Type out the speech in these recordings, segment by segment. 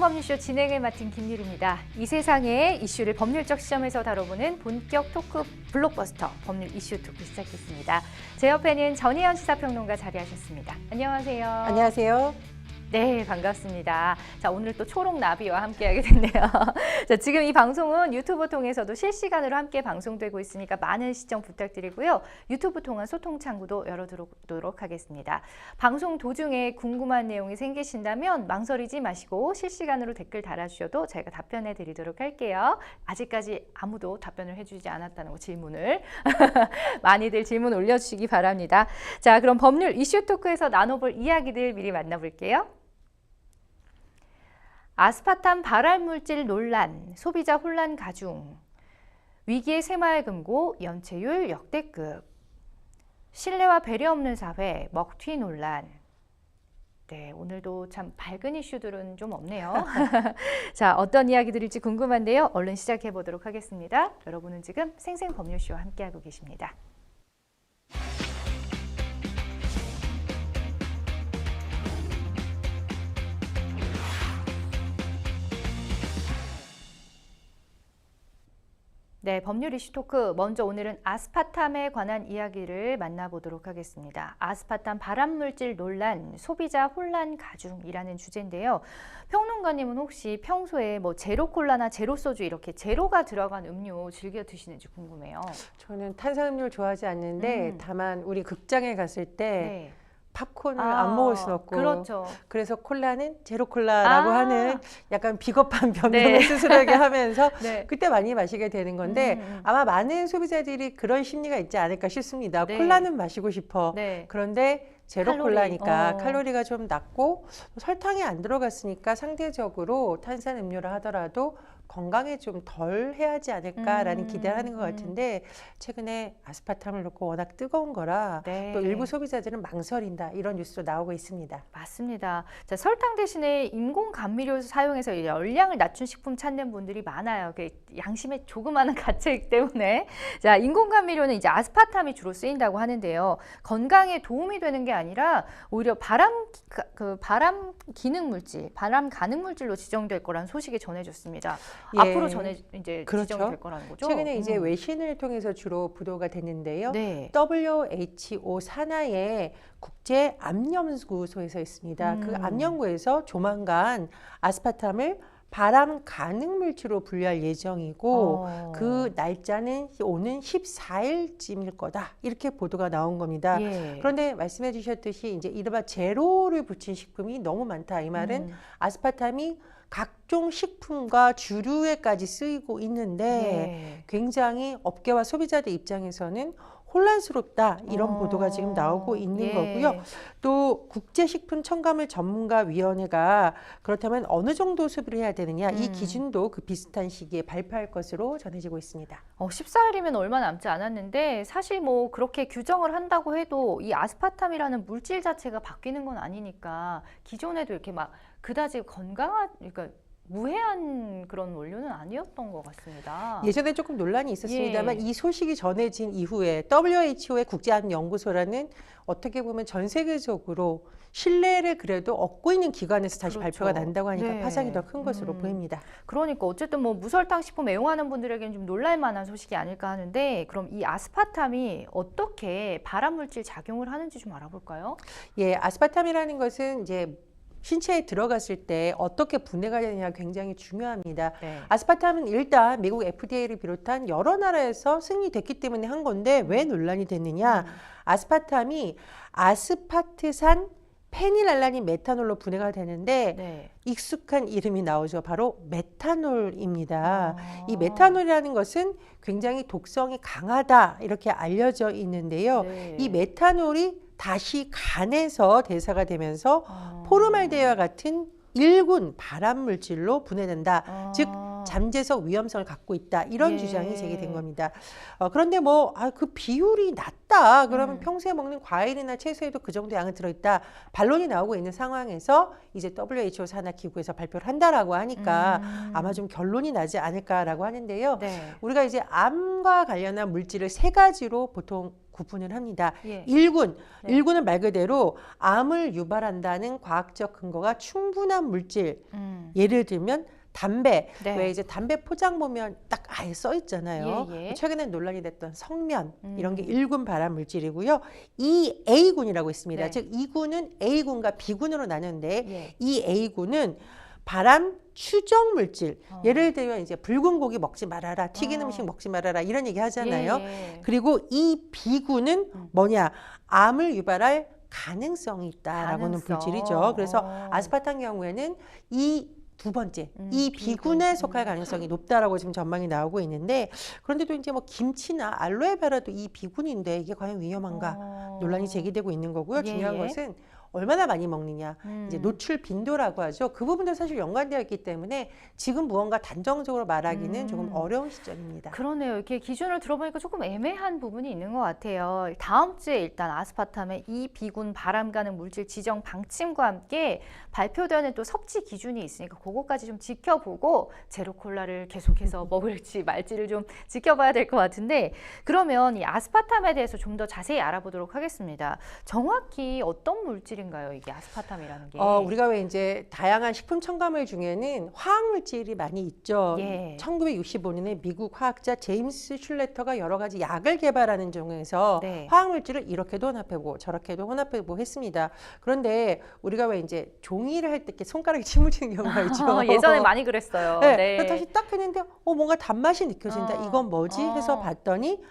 생생법률쇼 진행을 맡은 김유리입니다. 이 세상의 이슈를 법률적 시점에서 다뤄보는 본격 토크 블록버스터 법률 이슈 토크 시작했습니다. 제 옆에는 전혜연 시사평론가 자리하셨습니다. 안녕하세요. 안녕하세요. 네, 반갑습니다. 자, 오늘 또 초록 나비와 함께하게 됐네요. 자, 지금 이 방송은 유튜브 통해서도 실시간으로 함께 방송되고 있으니까 많은 시청 부탁드리고요. 유튜브 통한 소통 창구도 열어두도록 하겠습니다. 방송 도중에 궁금한 내용이 생기신다면 망설이지 마시고 실시간으로 댓글 달아주셔도 저희가 답변해 드리도록 할게요. 아직까지 아무도 답변을 해주지 않았다는 거 질문을 많이들 질문 올려주시기 바랍니다. 자, 그럼 법률 이슈 토크에서 나눠볼 이야기들 미리 만나볼게요. 아스파탐 발암물질 논란, 소비자 혼란 가중, 위기의 새마을금고 연체율 역대급, 신뢰와 배려 없는 사회, 먹튀 논란. 네, 오늘도 참 밝은 이슈들은 좀 없네요. 자, 어떤 이야기들일지 궁금한데요. 얼른 시작해 보도록 하겠습니다. 여러분은 지금 생생법률쇼와 함께하고 계십니다. 네, 법률 이슈 토크. 먼저 오늘은 아스파탐에 관한 이야기를 만나보도록 하겠습니다. 아스파탐 발암물질 논란, 소비자 혼란 가중이라는 주제인데요. 평론가님은 혹시 평소에 뭐 제로 콜라나 제로 소주 이렇게 제로가 들어간 음료 즐겨 드시는지 궁금해요. 저는 탄산음료를 좋아하지 않는데 다만 우리 극장에 갔을 때 네. 팝콘을 안 먹을 수 없고 그렇죠. 그래서 콜라는 제로 콜라라고 하는 약간 비겁한 변명을 네. 스스로에게 하면서 네. 그때 많이 마시게 되는 건데 아마 많은 소비자들이 그런 심리가 있지 않을까 싶습니다. 네. 콜라는 마시고 싶어. 네. 그런데 제로 칼로리. 콜라니까 칼로리가 좀 낮고 설탕이 안 들어갔으니까 상대적으로 탄산음료를 하더라도 건강에 좀 덜 해야지 않을까라는 기대를 하는 것 같은데 최근에 아스파탐을 넣고 워낙 뜨거운 거라 네. 또 일부 소비자들은 망설인다 이런 뉴스도 나오고 있습니다. 맞습니다. 자, 설탕 대신에 인공 감미료 사용해서 열량을 낮춘 식품 찾는 분들이 많아요. 양심의 조그마한 가책이기 때문에. 자, 인공 감미료는 이제 아스파탐이 주로 쓰인다고 하는데요. 건강에 도움이 되는 게 아니라 오히려 발암 기능 물질, 발암 가능 물질로 지정될 거라는 소식이 전해졌습니다. 예. 앞으로 이제 그렇죠. 지정될 거라는 거죠. 최근에 이제 외신을 통해서 주로 보도가 됐는데요. 네. WHO 산하의 국제 암연구소에서 있습니다. 그 암연구에서 조만간 아스파탐을 발암 가능 물질로 분류할 예정이고 그 날짜는 오는 14일쯤일 거다 이렇게 보도가 나온 겁니다. 예. 그런데 말씀해 주셨듯이 이제 이른바 제로를 붙인 식품이 너무 많다. 이 말은 아스파탐이 각종 식품과 주류에까지 쓰이고 있는데 굉장히 업계와 소비자들 입장에서는 혼란스럽다 이런 보도가 지금 나오고 있는 거고요. 또 국제식품첨가물 전문가위원회가 그렇다면 어느 정도 소비를 해야 되느냐 이 기준도 그 비슷한 시기에 발표할 것으로 전해지고 있습니다. 14일이면 얼마 남지 않았는데 사실 뭐 그렇게 규정을 한다고 해도 이 아스파탐이라는 물질 자체가 바뀌는 건 아니니까 기존에도 이렇게 막 그다지 그러니까 무해한 그런 원료는 아니었던 것 같습니다. 예전에 조금 논란이 있었습니다만 이 소식이 전해진 이후에 WHO의 국제암연구소라는 어떻게 보면 전 세계적으로 신뢰를 그래도 얻고 있는 기관에서 다시 발표가 난다고 하니까 파장이 더 큰 것으로 보입니다. 그러니까 어쨌든 뭐 무설탕 식품 애용하는 분들에게는 좀 놀랄만한 소식이 아닐까 하는데 그럼 이 아스파탐이 어떻게 발암물질 작용을 하는지 좀 알아볼까요? 예, 아스파탐이라는 것은 이제 신체에 들어갔을 때 어떻게 분해가 되느냐 굉장히 중요합니다. 네. 아스파탐은 일단 미국 FDA를 비롯한 여러 나라에서 승인됐기 때문에 한 건데 왜 논란이 됐느냐. 아스파탐이 아스파트산 페닐알라닌 메탄올로 분해가 되는데 익숙한 이름이 나오죠. 바로 메탄올입니다. 이 메탄올이라는 것은 굉장히 독성이 강하다 이렇게 알려져 있는데요. 이 메탄올이 다시 간에서 대사가 되면서 포르말데히드와 같은 일군 발암물질로 분해된다. 즉 잠재적 위험성을 갖고 있다. 이런 주장이 제기된 겁니다. 그런데 뭐 그 비율이 낮다. 그러면 평소에 먹는 과일이나 채소에도 그 정도 양은 들어있다. 반론이 나오고 있는 상황에서 이제 WHO 산하기구에서 발표를 한다라고 하니까 아마 좀 결론이 나지 않을까라고 하는데요. 우리가 이제 암과 관련한 물질을 세 가지로 보통 구분을 합니다. 예. 1군, 네. 1군은 말 그대로 암을 유발한다는 과학적 근거가 충분한 물질. 예를 들면 담배, 네. 왜 이제 담배 포장 보면 딱 아예 써 있잖아요. 예, 예. 최근에 논란이 됐던 성면 이런 게 1군 발암 물질이고요. 이 A군이라고 있습니다. 네. 즉 2군은 A군과 B군으로 나누는데 예. 이 A군은 발암 추정 물질. 예를 들면 이제 붉은 고기 먹지 말아라, 튀긴 음식 먹지 말아라 이런 얘기 하잖아요. 예. 그리고 이 B군은 뭐냐? 암을 유발할 가능성이 있다라고는 가능성. 물질이죠. 그래서 아스파탐 경우에는 이 두 번째, 이 B군에 속할 가능성이 높다라고 지금 전망이 나오고 있는데, 그런데도 이제 뭐 김치나 알로에베라도 이 B군인데 이게 과연 위험한가 논란이 제기되고 있는 거고요. 예, 중요한 예. 것은 얼마나 많이 먹느냐, 이제 노출 빈도라고 하죠. 그 부분도 사실 연관되어 있기 때문에 지금 무언가 단정적으로 말하기는 조금 어려운 시점입니다. 그러네요. 이렇게 기준을 들어보니까 조금 애매한 부분이 있는 것 같아요. 다음 주에 일단 아스파탐의 이 비군 발암 가능 물질 지정 방침과 함께 발표되는 또 섭취 기준이 있으니까 그거까지 좀 지켜보고 제로 콜라를 계속해서 먹을지 말지를 좀 지켜봐야 될 것 같은데, 그러면 이 아스파탐에 대해서 좀 더 자세히 알아보도록 하겠습니다. 정확히 어떤 물질인가요? 이게 아스파탐이라는 게. 우리가 왜 이제 다양한 식품 첨가물 중에는 화학 물질이 많이 있죠. 예. 1965년에 미국 화학자 제임스 슐레터가 여러 가지 약을 개발하는 중에서 네. 화학 물질을 이렇게도 혼합해보고 저렇게도 혼합해보고 했습니다. 그런데 우리가 왜 이제 종이를 할 때 이렇게 손가락에 침을 튀는 경우가 있죠. 예전에 많이 그랬어요. 네. 네. 그래서 다시 딱 했는데 뭔가 단맛이 느껴진다. 이건 뭐지? 해서 봤더니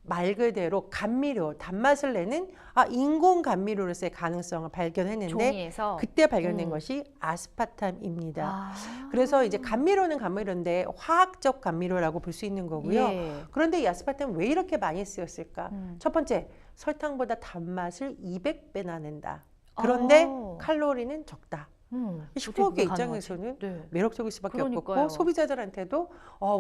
말 그대로 감미료, 단맛을 내는 인공 감미료로서의 가능성을 발견했는데, 종이에서 그때 발견된 것이 아스파탐입니다. 아. 그래서 이제 감미료는 감미료인데 화학적 감미료라고 볼 수 있는 거고요. 예. 그런데 이 아스파탐은 왜 이렇게 많이 쓰였을까? 첫 번째, 설탕보다 단맛을 200배나 낸다. 그런데 칼로리는 적다. 식품업계 어떻게 그게 입장에서는 네. 매력적일 수밖에 그러니까요. 없고, 소비자들한테도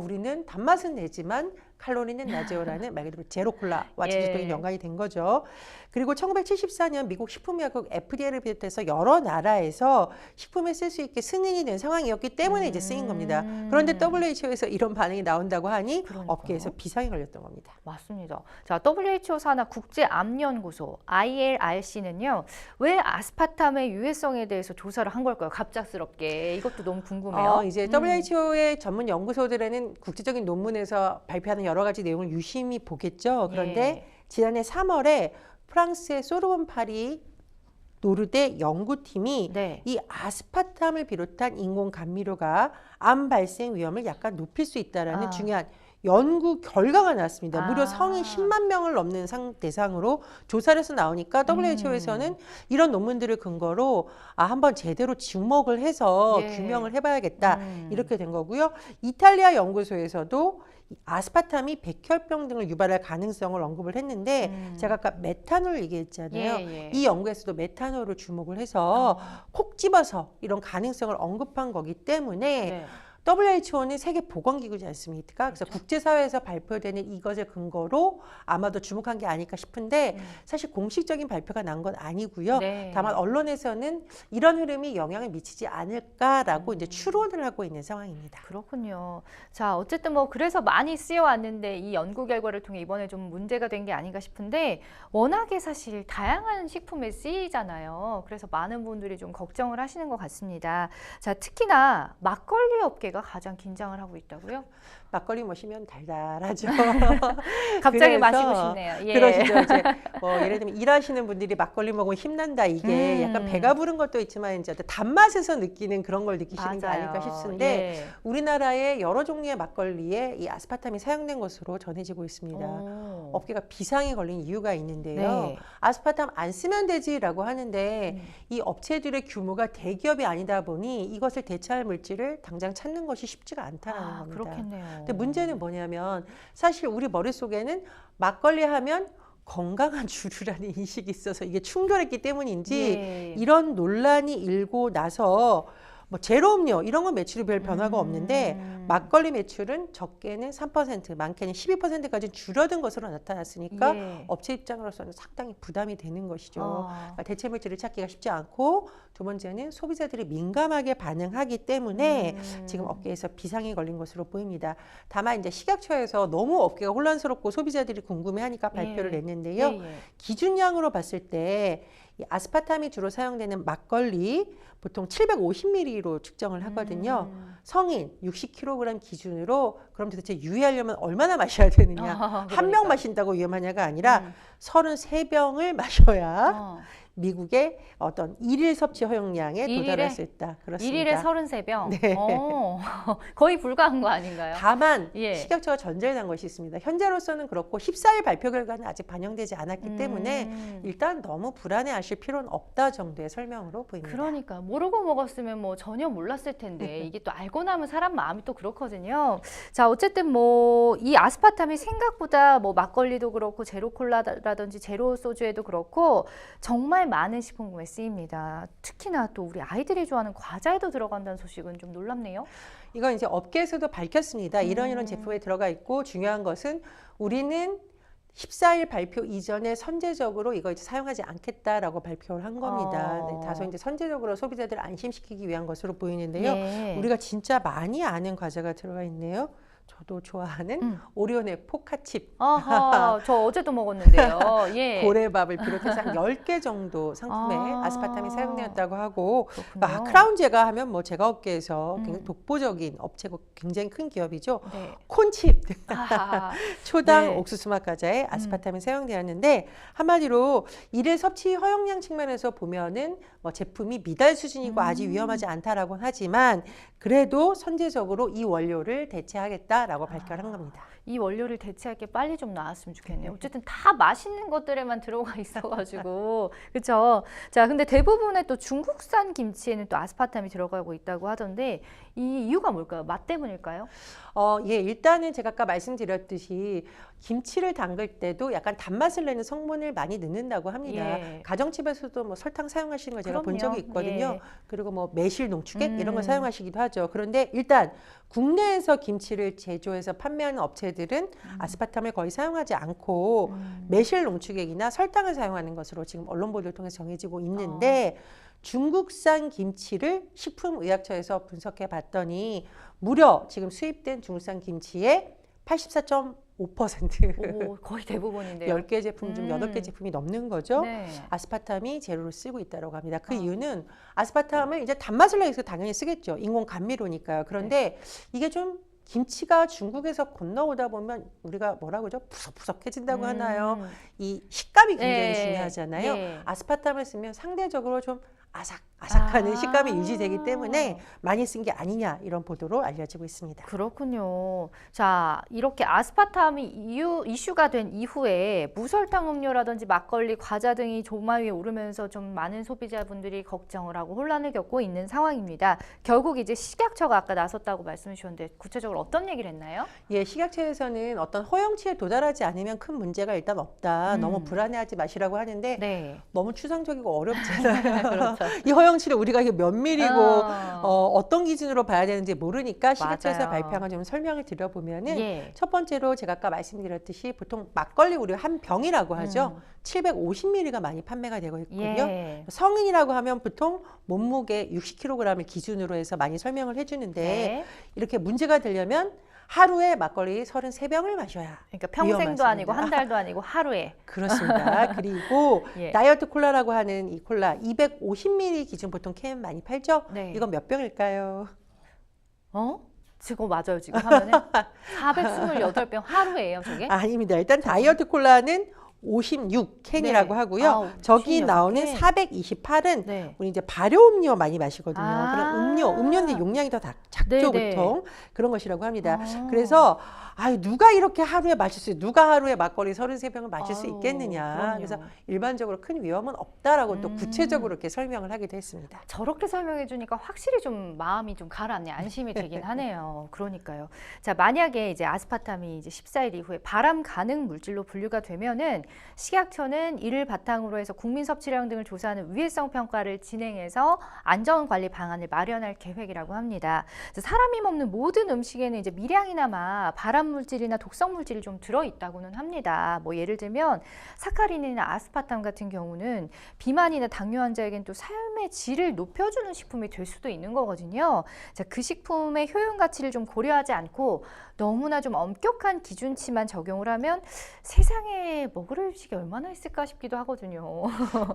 우리는 단맛은 내지만 칼로리는 낮아요라는 말 그대로 제로 콜라와 직접적인 연관이 된 거죠. 그리고 1974년 미국 식품의약국 FDA를 비롯해서 여러 나라에서 식품에 쓸 수 있게 승인이 된 상황이었기 때문에 이제 쓰인 겁니다. 그런데 WHO에서 이런 반응이 나온다고 하니 그러니까요. 업계에서 비상이 걸렸던 겁니다. 맞습니다. 자, WHO 산하 국제암연구소 ILRC는요, 왜 아스파탐의 유해성에 대해서 조사를 한 걸까요? 갑작스럽게. 이것도 너무 궁금해요. 이제 WHO의 전문 연구소들에는 국제적인 논문에서 발표하는 여러 가지 내용을 유심히 보겠죠. 그런데 예. 지난해 3월에 프랑스의 소르본 파리 노르대 연구팀이 네. 이 아스파탐을 비롯한 인공 감미료가 암 발생 위험을 약간 높일 수 있다라는 중요한 연구 결과가 나왔습니다. 무려 성인 10만 명을 넘는 대상으로 조사를 해서 나오니까 WHO에서는 이런 논문들을 근거로 한번 제대로 주목을 해서 규명을 해봐야겠다 이렇게 된 거고요. 이탈리아 연구소에서도 아스파탐이 백혈병 등을 유발할 가능성을 언급을 했는데 제가 아까 메탄올 얘기했잖아요. 이 연구에서도 메탄올을 주목을 해서 콕 집어서 이런 가능성을 언급한 거기 때문에 WHO는 세계보건기구지 않습니까? 그래서 국제사회에서 발표되는 이것을 근거로 아마도 주목한 게 아닐까 싶은데 사실 공식적인 발표가 난 건 아니고요. 다만 언론에서는 이런 흐름이 영향을 미치지 않을까라고 이제 추론을 하고 있는 상황입니다. 그렇군요. 자, 어쨌든 뭐 그래서 많이 쓰여왔는데 이 연구 결과를 통해 이번에 좀 문제가 된 게 아닌가 싶은데, 워낙에 사실 다양한 식품에 쓰이잖아요. 그래서 많은 분들이 좀 걱정을 하시는 것 같습니다. 자, 특히나 막걸리 업계가 가장 긴장을 하고 있다고요? 막걸리 마시면 달달하죠. 갑자기 그래서 마시고 싶네요. 예. 그러시죠. 이제 예를 들면 일하시는 분들이 막걸리 먹으면 힘난다. 이게 약간 배가 부른 것도 있지만 이제 단맛에서 느끼는 그런 걸 느끼시는 게 아닐까 싶은데 우리나라의 여러 종류의 막걸리에 이 아스파탐이 사용된 것으로 전해지고 있습니다. 업계가 비상에 걸린 이유가 있는데요. 아스파탐 안 쓰면 되지라고 하는데 이 업체들의 규모가 대기업이 아니다 보니 이것을 대체할 물질을 당장 찾는 것이 쉽지가 않다는 겁니다. 그렇겠네요. 근데 문제는 뭐냐면 사실 우리 머릿속에는 막걸리 하면 건강한 주류라는 인식이 있어서 이게 충돌했기 때문인지 이런 논란이 일고 나서 뭐 제로 음료 이런 건 매출이 별 변화가 없는데 막걸리 매출은 적게는 3%, 많게는 12%까지 줄어든 것으로 나타났으니까 예. 업체 입장으로서는 상당히 부담이 되는 것이죠. 어. 그러니까 대체 물질을 찾기가 쉽지 않고 두 번째는 소비자들이 민감하게 반응하기 때문에 지금 업계에서 비상이 걸린 것으로 보입니다. 다만 이제 식약처에서 너무 업계가 혼란스럽고 소비자들이 궁금해하니까 발표를 예. 냈는데요. 예, 예. 기준량으로 봤을 때 이 아스파탐이 주로 사용되는 막걸리 보통 750ml로 측정을 하거든요. 성인 60kg 기준으로 그럼 도대체 유의하려면 얼마나 마셔야 되느냐. 한 명 그러니까. 마신다고 위험하냐가 아니라 33병을 마셔야 어. 미국의 어떤 일일 섭취 허용량에 일일에? 도달할 수 있다. 그렇습니다. 1일에 33병. 네. 거의 불가한 거 아닌가요? 다만 예. 식약처가 전제해 난 것이 있습니다. 현재로서는 그렇고 14일 발표 결과는 아직 반영되지 않았기 때문에 일단 너무 불안해하실 필요는 없다 정도의 설명으로 보입니다. 그러니까 모르고 먹었으면 뭐 전혀 몰랐을 텐데 이게 또 알고 나면 사람 마음이 또 그렇거든요. 자, 어쨌든 뭐 이 아스파탐이 생각보다 뭐 막걸리도 그렇고 제로 콜라라든지 제로 소주에도 그렇고 정말 많은 식품군에 쓰입니다. 특히나 또 우리 아이들이 좋아하는 과자에도 들어간다는 소식은 좀 놀랍네요. 이건 이제 업계에서도 밝혔습니다. 이런 제품에 들어가 있고 중요한 것은 우리는 14일 발표 이전에 선제적으로 이거 이제 사용하지 않겠다라고 발표를 한 겁니다. 네, 다소 이제 선제적으로 소비자들을 안심시키기 위한 것으로 보이는데요. 예. 우리가 진짜 많이 아는 과자가 들어가 있네요. 저도 좋아하는 오리온의 포카칩. 아하, 저 어제도 먹었는데요. 예. 고래밥을 비롯해서 한 10개 정도 상품에 아. 아스파탐이 사용되었다고 하고 그렇군요. 크라운제가 하면 뭐 제가 업계에서 굉장히 독보적인 업체고 굉장히 큰 기업이죠. 네. 콘칩 아하. 초당 네. 옥수수 맛 과자에 아스파탐이 사용되었는데 한마디로 일일 섭취 허용량 측면에서 보면은 뭐 제품이 미달 수준이고 아직 위험하지 않다라고 하지만 그래도 선제적으로 이 원료를 대체하겠다라고 발표를 한 겁니다. 이 원료를 대체할 게 빨리 좀 나왔으면 좋겠네요. 어쨌든 다 맛있는 것들에만 들어가 있어가지고 그렇죠. 자, 근데 대부분의 또 중국산 김치에는 또 아스파탐이 들어가고 있다고 하던데 이 이유가 뭘까요? 맛 때문일까요? 예, 일단은 제가 아까 말씀드렸듯이 김치를 담글 때도 약간 단맛을 내는 성분을 많이 넣는다고 합니다. 예. 가정집에서도 뭐 설탕 사용하시는 걸 제가 본 그럼요. 적이 있거든요. 예. 그리고 뭐 매실, 농축액 이런 걸 사용하시기도 하죠. 그런데 일단 국내에서 김치를 제조해서 판매하는 업체들은 아스파탐을 거의 사용하지 않고 매실, 농축액이나 설탕을 사용하는 것으로 지금 언론 보도를 통해서 정해지고 있는데 중국산 김치를 식품의약처에서 분석해 봤더니 무려 지금 수입된 중국산 김치의 84.5% 오, 거의 대부분인데요. 10개 제품 중 8개 제품이 넘는 거죠. 네. 아스파탐이 제로를 쓰고 있다고 합니다. 그 이유는 아스파탐을 이제 단맛을 내기 위해서 당연히 쓰겠죠. 인공 감미료니까요. 그런데 이게 좀 김치가 중국에서 건너오다 보면 우리가 뭐라고 그러죠? 푸석푸석해진다고 하나요? 이 식감이 굉장히 예. 중요하잖아요. 예. 아스파탐을 쓰면 상대적으로 좀 아삭아삭하는 아. 식감이 유지되기 때문에 많이 쓴 게 아니냐 이런 보도로 알려지고 있습니다. 그렇군요. 자, 이렇게 아스파탐이 이슈가 된 이후에 무설탕 음료라든지 막걸리, 과자 등이 조마 위에 오르면서 좀 많은 소비자분들이 걱정을 하고 혼란을 겪고 있는 상황입니다. 결국 이제 식약처가 아까 나섰다고 말씀해 주셨는데 구체적으로 어떤 얘기를 했나요? 예, 식약처에서는 어떤 허용치에 도달하지 않으면 큰 문제가 일단 없다. 너무 불안해하지 마시라고 하는데 네. 너무 추상적이고 어렵잖아요. 그렇죠. 이 허용치를 우리가 이게 몇 밀이고 어. 어떤 기준으로 봐야 되는지 모르니까 식약처에서 맞아요. 발표한 걸 좀 설명을 드려보면은 예. 첫 번째로 제가 아까 말씀드렸듯이 보통 막걸리 우리가 한 병이라고 하죠. 750ml가 많이 판매가 되고 있고요. 예. 성인이라고 하면 보통 몸무게 60kg을 기준으로 해서 많이 설명을 해주는데 네. 이렇게 문제가 되려면 하루에 막걸리 33병을 마셔야 그러니까 평생도 위험하십니다. 아니고 한 달도 아니고 하루에. 그렇습니다. 그리고 예. 다이어트 콜라라고 하는 이 콜라 250ml 기준 보통 캔 많이 팔죠? 네. 이건 몇 병일까요? 지금 맞아요. 지금 하면은 428병 하루에요, 저게? 아닙니다. 일단 다이어트 콜라는 56캔이라고 네. 하고요. 아우, 저기 56 나오는 캔. 428은 네. 우리 이제 발효음료 많이 마시거든요. 아. 그런 음료인데 용량이 더 작죠, 네네. 보통. 그런 것이라고 합니다. 아. 그래서 누가 이렇게 하루에 마실 수 있어요? 누가 하루에 막걸리 33병을 마실 수 아우, 있겠느냐. 그럼요. 그래서 일반적으로 큰 위험은 없다라고 또 구체적으로 이렇게 설명을 하기도 했습니다. 저렇게 설명해 주니까 확실히 좀 마음이 좀 가라앉네. 안심이 되긴 하네요. 그러니까요. 자, 만약에 이제 아스파탐이 이제 14일 이후에 발암 가능 물질로 분류가 되면은 식약처는 이를 바탕으로 해서 국민 섭취량 등을 조사하는 위해성 평가를 진행해서 안전관리 방안을 마련할 계획이라고 합니다. 그래서 사람이 먹는 모든 음식에는 이제 미량이나마 발암물질이나 독성물질이 좀 들어있다고는 합니다. 뭐 예를 들면 사카린이나 아스파탐 같은 경우는 비만이나 당뇨 환자에겐 또 삶의 질을 높여주는 식품이 될 수도 있는 거거든요. 자, 그 식품의 효용 가치를 좀 고려하지 않고 너무나 좀 엄격한 기준치만 적용을 하면 세상에 먹을 음식이 얼마나 있을까 싶기도 하거든요.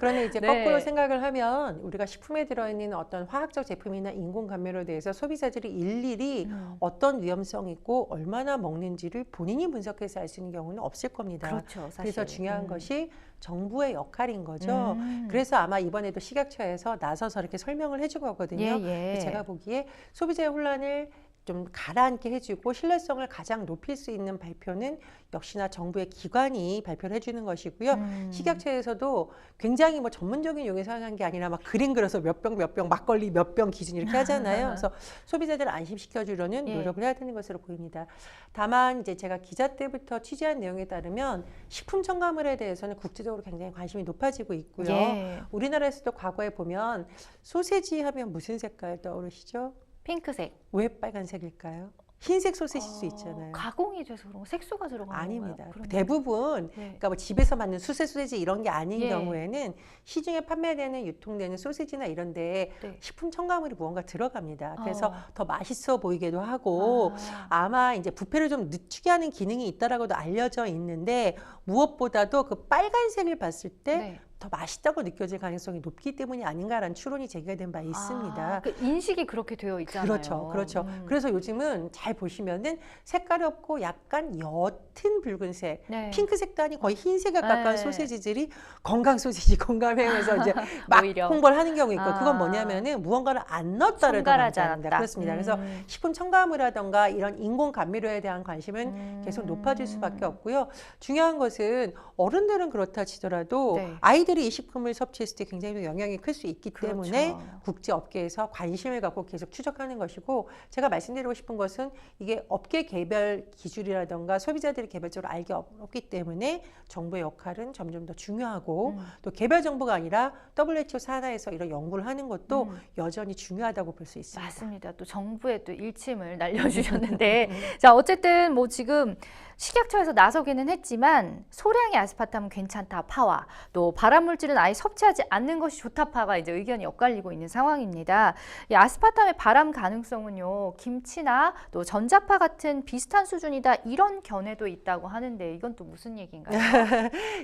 그러니 이제 네. 거꾸로 생각을 하면 우리가 식품에 들어있는 어떤 화학적 제품이나 인공 감미료에 대해서 소비자들이 일일이 어떤 위험성이 있고 얼마나 먹는지를 본인이 분석해서 알 수 있는 경우는 없을 겁니다. 그렇죠, 사실. 그래서 중요한 것이 정부의 역할인 거죠. 그래서 아마 이번에도 식약처에서 나서서 이렇게 설명을 해준 거거든요. 예. 제가 보기에 소비자의 혼란을 좀 가라앉게 해주고 신뢰성을 가장 높일 수 있는 발표는 역시나 정부의 기관이 발표를 해주는 것이고요. 식약처에서도 굉장히 뭐 전문적인 용어에서 하는 게 아니라 막 그림 그려서 몇 병 막걸리 몇 병 기준 이렇게 하잖아요. 그래서 소비자들을 안심시켜주려는 예. 노력을 해야 되는 것으로 보입니다. 다만 이제 제가 기자 때부터 취재한 내용에 따르면 식품 첨가물에 대해서는 국제적으로 굉장히 관심이 높아지고 있고요. 예. 우리나라에서도 과거에 보면 소세지 하면 무슨 색깔 떠오르시죠? 핑크색. 왜 빨간색일까요? 흰색 소시지도 수 있잖아요. 가공이 돼서 그런 거 색소가 들어가는 아닙니다. 건가요? 대부분 네. 그러니까 뭐 집에서 만든 수세 소시지 이런 게 아닌 예. 경우에는 시중에 판매되는 유통되는 소시지나 이런 데에 네. 식품 첨가물이 무언가 들어갑니다. 그래서 어. 더 맛있어 보이기도 하고 아마 이제 부패를 좀 늦추게 하는 기능이 있다라고도 알려져 있는데 무엇보다도 그 빨간색을 봤을 때 네. 더 맛있다고 느껴질 가능성이 높기 때문이 아닌가라는 추론이 제기가 된 바 있습니다. 그 인식이 그렇게 되어 있잖아요. 그렇죠. 그래서 요즘은 잘 보시면은 색깔이 없고 약간 옅은 붉은색, 네. 핑크색도 아니고 거의 흰색에 가까운 네. 소시지들이 건강 소시지, 건강해서 이제 막 오히려. 홍보를 하는 경우 있고 아. 그건 뭐냐면은 무언가를 안 넣었다를 첨가하지 강조합니다. 않았다. 그렇습니다. 그래서 식품 첨가물이라던가 이런 인공 감미료에 대한 관심은 계속 높아질 수밖에 없고요. 중요한 것은 어른들은 그렇다 치더라도 네. 아이들이 이 식품을 섭취했을 때 굉장히 영향이 클 수 있기 그렇죠. 때문에 국제 업계에서 관심을 갖고 계속 추적하는 것이고 제가 말씀드리고 싶은 것은 이게 업계 개별 기준이라던가 소비자들이 개별적으로 알기 어렵기 때문에 정부의 역할은 점점 더 중요하고 또 개별 정보가 아니라 WHO 산하에서 이런 연구를 하는 것도 여전히 중요하다고 볼 수 있습니다. 맞습니다. 또 정부의 또 일침을 날려주셨는데 자 어쨌든 뭐 지금 식약처에서 나서기는 했지만 소량의 아스파탐은 괜찮다 파와 또 발암물질은 아예 섭취하지 않는 것이 좋다 파가 이제 의견이 엇갈리고 있는 상황입니다. 이 아스파탐의 발암 가능성은요 김치나 또 전자파 같은 비슷한 수준이다 이런 견해도 있다고 하는데 이건 또 무슨 얘기인가요?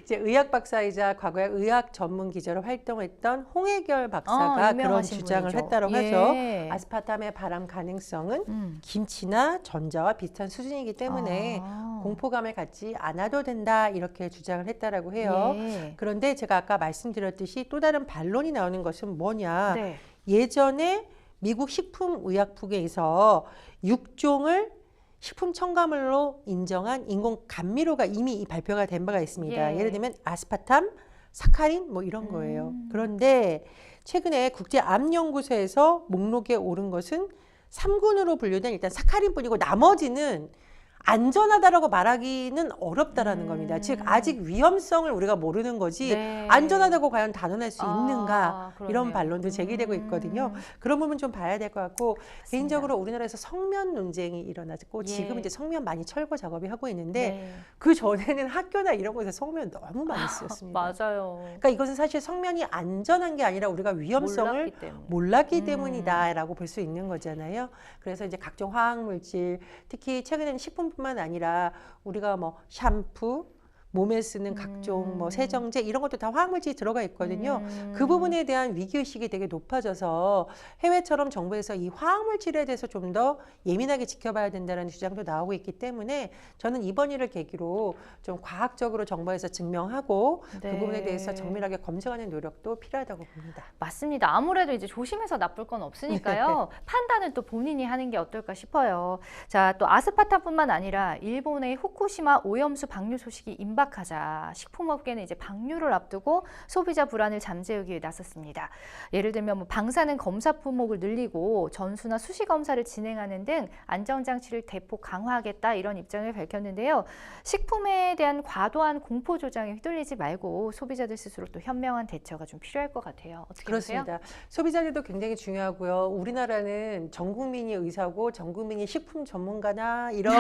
이제 의학 박사이자 과거에 의학 전문 기자로 활동했던 홍혜결 박사가 그런 유명하신 주장을 분이죠. 했다고 예. 하죠. 아스파탐의 발암 가능성은 김치나 전자와 비슷한 수준이기 때문에 공포감을 갖지 않아도 된다 이렇게 주장을 했다라고 해요. 예. 그런데 제가 아까 말씀드렸듯이 또 다른 반론이 나오는 것은 뭐냐. 네. 예전에 미국 식품의약품에서 6종을 식품 첨가물로 인정한 인공 감미료가 이미 발표가 된 바가 있습니다. 예. 예를 들면 아스파탐, 사카린 뭐 이런 거예요. 그런데 최근에 국제암연구소에서 목록에 오른 것은 3군으로 분류된 일단 사카린뿐이고 나머지는 안전하다라고 말하기는 어렵다라는 겁니다. 즉 아직 위험성을 우리가 모르는 거지 네. 안전하다고 과연 단언할 수 있는가 그러네요. 이런 반론도 제기되고 있거든요. 그런 부분 좀 봐야 될 것 같고 개인적으로 우리나라에서 성면 논쟁이 일어났고 예. 지금 이제 성면 많이 철거 작업이 하고 있는데 네. 그 전에는 학교나 이런 곳에 성면 너무 많이 쓰였습니다. 맞아요. 그러니까 이것은 사실 성면이 안전한 게 아니라 우리가 위험성을 몰랐기 때문이다라고 볼 수 있는 거잖아요. 그래서 이제 각종 화학물질, 특히 최근에는 식품뿐만 아니라 우리가 뭐 샴푸, 몸에 쓰는 각종 뭐 세정제 이런 것도 다 화학물질이 들어가 있거든요. 그 부분에 대한 위기의식이 되게 높아져서 해외처럼 정부에서 이 화학물질에 대해서 좀 더 예민하게 지켜봐야 된다는 주장도 나오고 있기 때문에 저는 이번 일을 계기로 좀 과학적으로 정부에서 증명하고 네. 그 부분에 대해서 정밀하게 검증하는 노력도 필요하다고 봅니다. 맞습니다. 아무래도 이제 조심해서 나쁠 건 없으니까요. 판단은 또 본인이 하는 게 어떨까 싶어요. 자, 또 아스파탐뿐만 아니라 일본의 후쿠시마 오염수 방류 소식이 긴박하자 식품업계는 이제 방류를 앞두고 소비자 불안을 잠재우기 위해 나섰습니다. 예를 들면 뭐 방사능 검사 품목을 늘리고 전수나 수시 검사를 진행하는 등 안전장치를 대폭 강화하겠다 이런 입장을 밝혔는데요. 식품에 대한 과도한 공포 조장에 휘둘리지 말고 소비자들 스스로 또 현명한 대처가 좀 필요할 것 같아요. 어떻게 보세요? 그렇습니다. 소비자들도 굉장히 중요하고요. 우리나라는 전 국민이 의사고 전 국민이 식품 전문가나 이런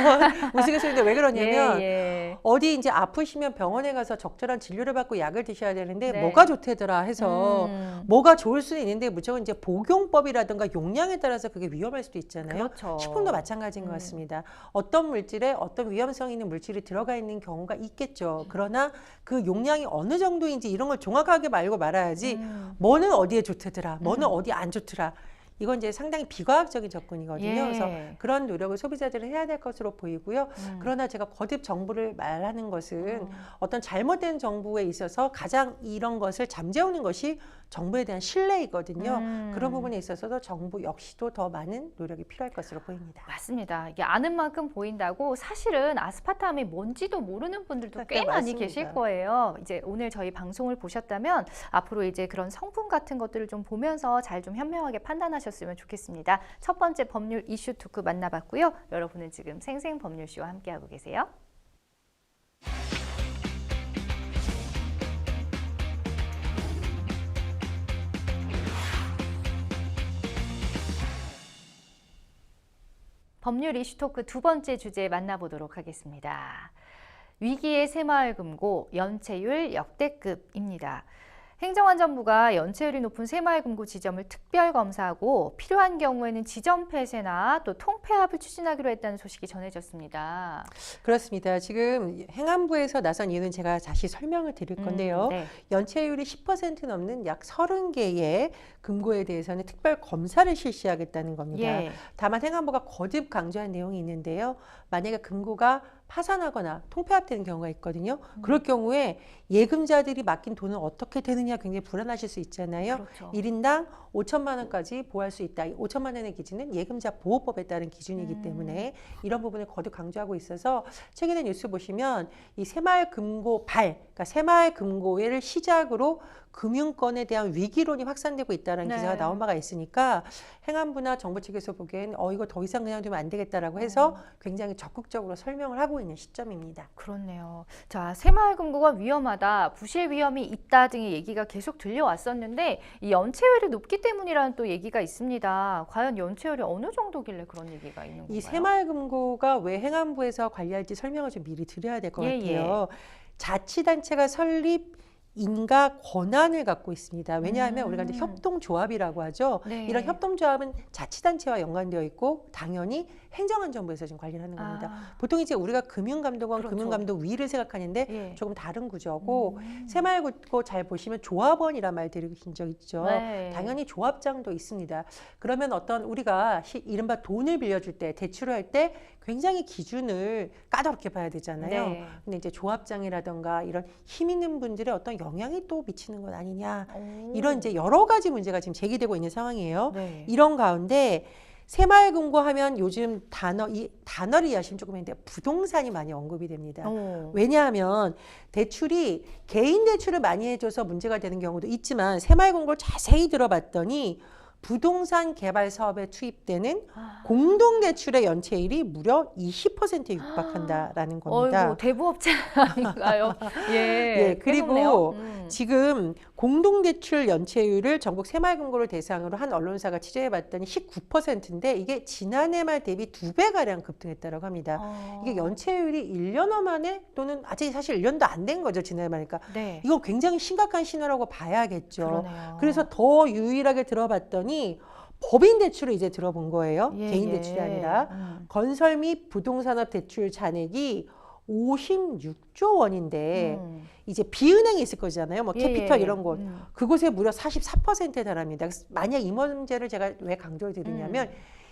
우스갯소리인데 왜 그러냐면 어디 이제 아프시면 병원에 가서 적절한 진료를 받고 약을 드셔야 되는데 네. 뭐가 좋대더라 해서 뭐가 좋을 수는 있는데 무조건 이제 복용법이라든가 용량에 따라서 그게 위험할 수도 있잖아요. 그렇죠. 식품도 마찬가지인 것 같습니다. 어떤 물질에 어떤 위험성 있는 물질이 들어가 있는 경우가 있겠죠. 그러나 그 용량이 어느 정도인지 이런 걸 정확하게 알고 말아야지 뭐는 어디에 좋대더라, 뭐는 어디 안 좋더라. 이건 이제 상당히 비과학적인 접근이거든요. 예. 그래서 그런 노력을 소비자들은 해야 될 것으로 보이고요. 그러나 제가 거듭 정보를 말하는 것은 어떤 잘못된 정보에 있어서 가장 이런 것을 잠재우는 것이 정부에 대한 신뢰이거든요. 그런 부분에 있어서도 정부 역시도 더 많은 노력이 필요할 것으로 보입니다. 맞습니다. 이게 아는 만큼 보인다고 사실은 아스파탐이 뭔지도 모르는 분들도 꽤 많이 맞습니다. 계실 거예요. 이제 오늘 저희 방송을 보셨다면 앞으로 이제 그런 성분 같은 것들을 좀 보면서 잘 좀 현명하게 판단하셨으면 좋겠습니다. 첫 번째 법률 이슈 토크 만나봤고요. 여러분은 지금 생생법률쇼와 함께하고 계세요. 법률 이슈 토크 두 번째 주제 만나보도록 하겠습니다. 위기의 새마을금고 연체율 역대급입니다. 행정안전부가 연체율이 높은 새마을금고 지점을 특별 검사하고 필요한 경우에는 지점 폐쇄나 또 통폐합을 추진하기로 했다는 소식이 전해졌습니다. 그렇습니다. 지금 행안부에서 나선 이유는 제가 다시 설명을 드릴 건데요. 네. 연체율이 10% 넘는 약 30개의 금고에 대해서는 특별 검사를 실시하겠다는 겁니다. 예. 다만 행안부가 거듭 강조한 내용이 있는데요. 만약에 금고가 파산하거나 통폐합되는 경우가 있거든요. 그럴 경우에 예금자들이 맡긴 돈은 어떻게 되느냐 굉장히 불안하실 수 있잖아요. 그렇죠. 1인당 5천만 원까지 보호할 수 있다. 5천만 원의 기준은 예금자 보호법에 따른 기준이기 때문에 이런 부분을 거듭 강조하고 있어서 최근에 뉴스 보시면 이 새마을금고 그러니까 새마을금고를 시작으로 금융권에 대한 위기론이 확산되고 있다는 네. 기사가 나온 바가 있으니까 행안부나 정부 측에서 보기엔 이거 더 이상 그냥 두면 안 되겠다라고 해서 굉장히 적극적으로 설명을 하고 있는 시점입니다. 그렇네요. 자, 새마을금고가 위험하다, 부실 위험이 있다 등의 얘기가 계속 들려왔었는데 이 연체율이 높기 때문이라는 또 얘기가 있습니다. 과연 연체율이 어느 정도길래 그런 얘기가 있는 건가요? 이 새마을금고가 왜 행안부에서 관리할지 설명을 좀 미리 드려야 될 것 같아요. 자치단체가 설립 인가 권한을 갖고 있습니다. 왜냐하면 우리가 이제 협동조합이라고 하죠. 네. 이런 협동조합은 자치단체와 연관되어 있고 당연히 행정안전부에서 지금 관리를 하는 겁니다. 보통 이제 우리가 금융감독원, 그렇죠. 금융감독위를 생각하는데 예. 조금 다른 구조고 새마을금고 잘 보시면 조합원이란 말 들으신 적 있죠. 네. 당연히 조합장도 있습니다. 그러면 어떤 우리가 이른바 돈을 빌려줄 때 대출을 할 때 굉장히 기준을 까다롭게 봐야 되잖아요. 네. 근데 이제 조합장이라던가 이런 힘 있는 분들의 어떤 영향이 또 미치는 것 아니냐. 오. 이런 이제 여러 가지 문제가 지금 제기되고 있는 상황이에요. 네. 이런 가운데 새마을금고 하면 요즘 단어를 이해하시면 조금 했는데 부동산이 많이 언급이 됩니다. 오. 왜냐하면 대출이 개인 대출을 많이 해줘서 문제가 되는 경우도 있지만 새마을금고를 자세히 들어봤더니 부동산 개발 사업에 투입되는 공동대출의 연체율이 무려 20%에 육박한다라는 겁니다. 어이구, 대부업체 아닌가요? 예. 예, 그리고 무섭네요. 지금 공동대출 연체율을 전국 새마을금고를 대상으로 한 언론사가 취재해봤더니 19%인데 이게 지난해 말 대비 2배가량 급등했다고 합니다. 이게 연체율이 1년여 만에 또는 아직 사실 1년도 안 된 거죠. 지난해 말이니까. 네. 이건 굉장히 심각한 신호라고 봐야겠죠. 그러네요. 그래서 더 유일하게 들어봤더니 법인 대출을 이제 들어본 거예요. 예, 개인 예. 대출이 아니라. 건설 및 부동산업 대출 잔액이 56조 원인데 이제 비은행이 있을 거잖아요. 뭐 캐피털 이런 곳. 그곳에 무려 44%에 달합니다. 그래서 만약 이 문제를 제가 왜 강조를 드리냐면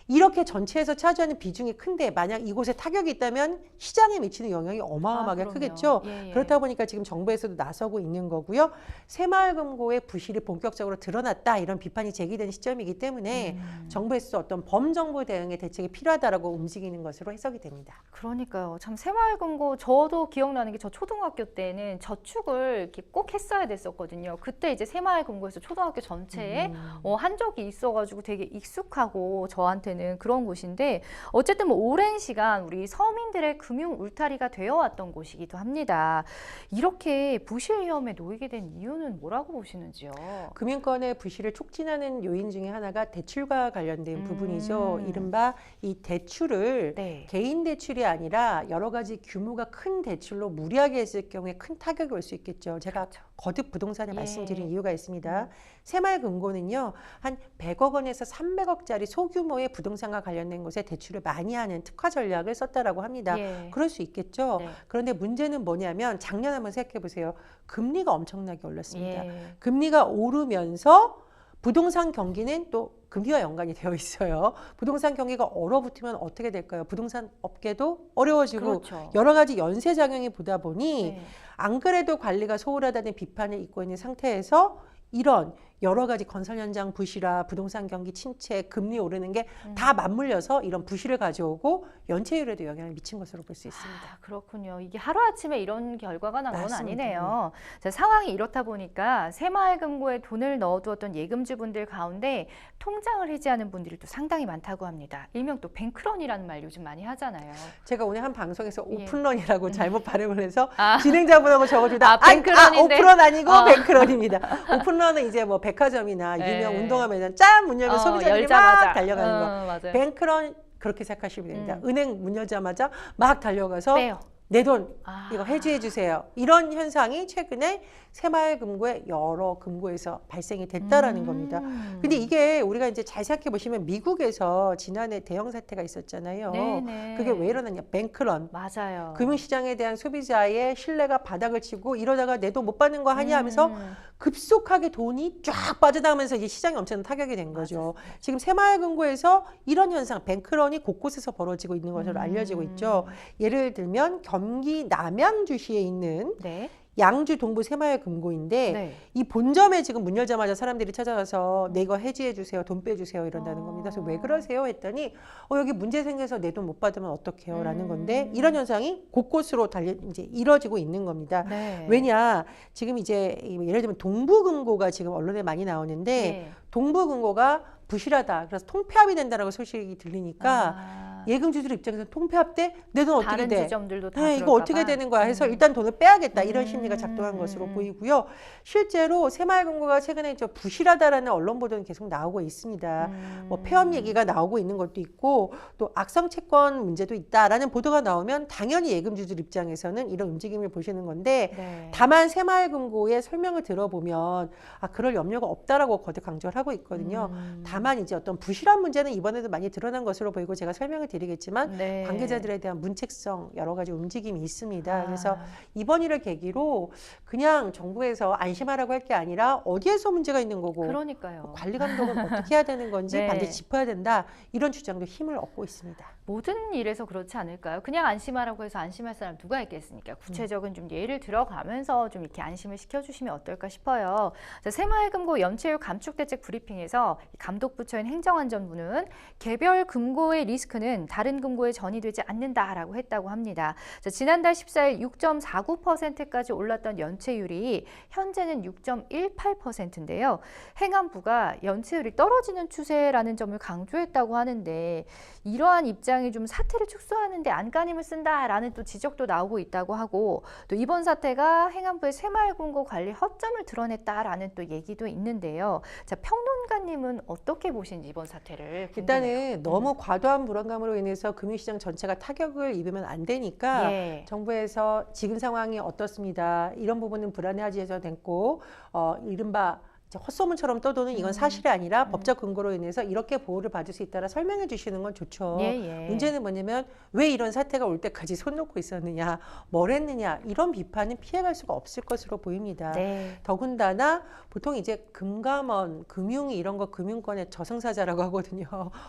이렇게 전체에서 차지하는 비중이 큰데 만약 이곳에 타격이 있다면 시장에 미치는 영향이 어마어마하게 그럼요. 크겠죠. 예, 예. 그렇다 보니까 지금 정부에서도 나서고 있는 거고요. 새마을금고의 부실이 본격적으로 드러났다 이런 비판이 제기된 시점이기 때문에 정부에서 어떤 범정부 대응의 대책이 필요하다라고 움직이는 것으로 해석이 됩니다. 그러니까요. 참 새마을금고 저도 기억나는 게 저 초등학교 때는 저축을 이렇게 꼭 했어야 됐었거든요. 그때 이제 새마을금고에서 초등학교 전체에 한 적이 있어가지고 되게 익숙하고 저한테는 그런 곳인데 어쨌든 뭐 오랜 시간 우리 서민들의 금융 울타리가 되어왔던 곳이기도 합니다. 이렇게 부실 위험에 놓이게 된 이유는 뭐라고 보시는지요? 금융권의 부실을 촉진하는 요인 중에 하나가 대출과 관련된 부분이죠. 이른바 이 대출을 네. 개인 대출이 아니라 여러 가지 규모가 큰 대출로 무리하게 했을 경우에 큰 타격이 올 수 있겠죠. 제가 거듭 부동산에 예. 말씀드린 이유가 있습니다. 새마을금고는요, 한 100억 원에서 300억짜리 소규모의 부동산과 관련된 곳에 대출을 많이 하는 특화 전략을 썼다라고 합니다. 예. 그럴 수 있겠죠. 네. 그런데 문제는 뭐냐면 작년 한번 생각해 보세요. 금리가 엄청나게 올랐습니다. 예. 금리가 오르면서 부동산 경기는 또 금리와 연관이 되어 있어요. 부동산 경기가 얼어붙으면 어떻게 될까요? 부동산 업계도 어려워지고 그렇죠. 여러 가지 연쇄 작용이 보다 보니 네. 안 그래도 관리가 소홀하다는 비판을 입고 있는 상태에서 이런 여러 가지 건설 현장 부실화, 부동산 경기 침체, 금리 오르는 게 다 맞물려서 이런 부실을 가져오고 연체율에도 영향을 미친 것으로 볼 수 있습니다. 아, 그렇군요. 이게 하루아침에 이런 결과가 난 건 맞습니다. 아니네요. 자, 상황이 이렇다 보니까 새마을금고에 돈을 넣어두었던 예금주분들 가운데 통장을 해지하는 분들이 또 상당히 많다고 합니다. 일명 또 뱅크런이라는 말 요즘 많이 하잖아요. 제가 오늘 한 방송에서 예. 오픈런이라고 잘못 발음을 해서 아. 진행자분하고 적어주다 아, 뱅크런인데? 오픈런 아니고 어. 뱅크런입니다. 오픈런은 이제 뭐 백화점이나 네. 유명 운동화 매장 짠 문 열면 소비자들이 열자마자. 막 달려가는 거. 맞아요. 뱅크런 그렇게 생각하시면 됩니다. 은행 문 열자마자 막 달려가서 빼요. 내 돈 아. 이거 해지해 주세요. 이런 현상이 최근에 새마을금고의 여러 금고에서 발생이 됐다라는 겁니다. 근데 이게 우리가 이제 잘 생각해 보시면 미국에서 지난해 대형 사태가 있었잖아요. 네네. 그게 왜 일어났냐? 뱅크런. 맞아요. 금융시장에 대한 소비자의 신뢰가 바닥을 치고 이러다가 내 돈 못 받는 거 하냐 하면서 급속하게 돈이 쫙 빠져나가면서 이제 시장이 엄청난 타격이 된 거죠. 지금 새마을금고에서 이런 현상, 뱅크런이 곳곳에서 벌어지고 있는 것으로 알려지고 있죠. 예를 들면 경기 남양주시에 있는 네. 양주 동부 새마을금고인데 네. 이 본점에 지금 문 열자마자 사람들이 찾아와서 내 이거 해지해 주세요, 돈 빼주세요 이런다는 겁니다. 그래서 왜 그러세요? 했더니 여기 문제 생겨서 내 돈 못 받으면 어떡해요? 라는 건데 이런 현상이 곳곳으로 이제 이뤄지고 있는 겁니다. 네. 왜냐 지금 이제 예를 들면 동부금고가 지금 언론에 많이 나오는데 네. 동부금고가 부실하다. 그래서 통폐합이 된다라고 소식이 들리니까 예금주들 입장에서 통폐합 때 내 돈 어떻게 다른 돼? 지점들도 다 네, 이거 그럴까 어떻게 봐. 되는 거야 해서 일단 돈을 빼야겠다 이런 심리가 작동한 것으로 보이고요. 실제로 새마을금고가 최근에 저 부실하다라는 언론 보도는 계속 나오고 있습니다. 뭐 폐업 얘기가 나오고 있는 것도 있고 또 악성 채권 문제도 있다라는 보도가 나오면 당연히 예금주들 입장에서는 이런 움직임을 보시는 건데 네. 다만 새마을금고의 설명을 들어보면 그럴 염려가 없다라고 거듭 강조를 하고 있거든요. 다만 이제 어떤 부실한 문제는 이번에도 많이 드러난 것으로 보이고 제가 설명을 드리겠지만 네. 관계자들에 대한 문책성 여러 가지 움직임이 있습니다. 아. 그래서 이번 일을 계기로 그냥 정부에서 안심하라고 할 게 아니라 어디에서 문제가 있는 거고 그러니까요. 관리 감독은 어떻게 해야 되는 건지 네. 반드시 짚어야 된다. 이런 주장도 힘을 얻고 있습니다. 모든 일에서 그렇지 않을까요? 그냥 안심하라고 해서 안심할 사람 누가 있겠습니까? 구체적인 좀 예를 들어가면서 좀 이렇게 안심을 시켜주시면 어떨까 싶어요. 자, 새마을금고 연체율 감축 대책 브리핑에서 감독부처인 행정안전부는 개별 금고의 리스크는 다른 금고에 전이되지 않는다라고 했다고 합니다. 자, 지난달 14일 6.49%까지 올랐던 연체율이 현재는 6.18%인데요. 행안부가 연체율이 떨어지는 추세라는 점을 강조했다고 하는데 이러한 입장이 좀 사태를 축소하는 데 안간힘을 쓴다라는 또 지적도 나오고 있다고 하고 또 이번 사태가 행안부의 새마을금고 관리 허점을 드러냈다라는 또 얘기도 있는데요. 자, 평론가님은 어떻게 보시는지 이번 사태를 궁금해요. 일단은 너무 과도한 불안감으로 인해서 금융시장 전체가 타격을 입으면 안 되니까 예. 정부에서 지금 상황이 어떻습니다. 이런 부분은 불안해하지 해서 됐고 이른바 이제 헛소문처럼 떠도는 이건 사실이 아니라 법적 근거로 인해서 이렇게 보호를 받을 수 있다라 설명해 주시는 건 좋죠. 예. 문제는 뭐냐면 왜 이런 사태가 올 때까지 손 놓고 있었느냐, 뭘 했느냐 이런 비판은 피해갈 수가 없을 것으로 보입니다. 네. 더군다나 보통 이제 금감원, 금융위 이런 거 금융권의 저승사자라고 하거든요.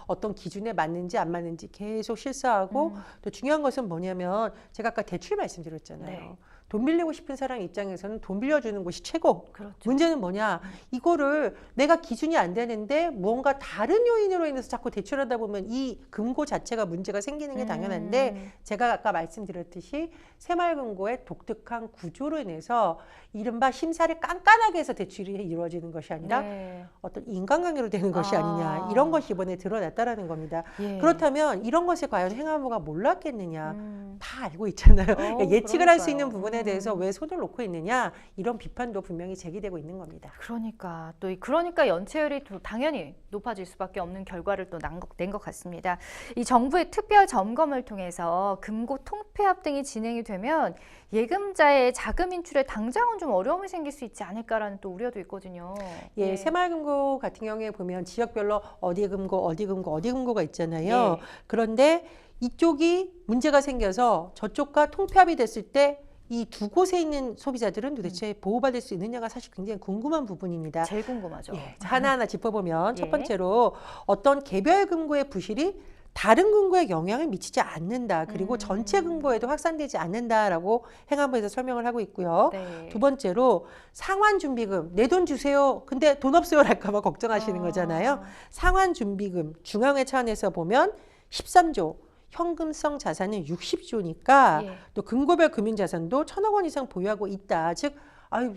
어떤 기준에 맞는지 안 맞는지 계속 실수하고 또 중요한 것은 뭐냐면 제가 아까 대출 말씀드렸잖아요. 네. 돈 빌리고 싶은 사람 입장에서는 돈 빌려주는 곳이 최고. 그렇죠. 문제는 뭐냐? 이거를 내가 기준이 안 되는데 뭔가 다른 요인으로 인해서 자꾸 대출하다 보면 이 금고 자체가 문제가 생기는 게 당연한데 제가 아까 말씀드렸듯이 새마을금고의 독특한 구조로 인해서 이른바 심사를 깐깐하게 해서 대출이 이루어지는 것이 아니라 네. 어떤 인간관계로 되는 것이 아니냐 이런 것이 이번에 드러났다라는 겁니다. 예. 그렇다면 이런 것에 과연 행안부가 몰랐겠느냐? 다 알고 있잖아요. 그러니까 예측을 할 수 있는 그러니까요. 부분에 대해서 왜 손을 놓고 있느냐 이런 비판도 분명히 제기되고 있는 겁니다. 그러니까 연체율이 또 당연히 높아질 수밖에 없는 결과를 또 낸 것 같습니다. 이 정부의 특별 점검을 통해서 금고 통폐합 등이 진행이 되면 예금자의 자금 인출에 당장은 좀 어려움이 생길 수 있지 않을까라는 또 우려도 있거든요. 예, 새마을금고 같은 경우에 보면 지역별로 어디 금고가 있잖아요. 예. 그런데 이쪽이 문제가 생겨서 저쪽과 통폐합이 됐을 때 이 두 곳에 있는 소비자들은 도대체 보호받을 수 있느냐가 사실 굉장히 궁금한 부분입니다. 제일 궁금하죠. 예, 하나하나 짚어보면 예. 첫 번째로 어떤 개별 금고의 부실이 다른 금고에 영향을 미치지 않는다. 그리고 전체 금고에도 확산되지 않는다라고 행안부에서 설명을 하고 있고요. 네. 두 번째로 상환준비금, 내 돈 주세요. 근데 돈 없어요 할까 봐 걱정하시는 거잖아요. 상환준비금, 중앙회 차원에서 보면 13조. 현금성 자산은 60조니까 예. 또 금고별 금융자산도 1,000억 원 이상 보유하고 있다. 즉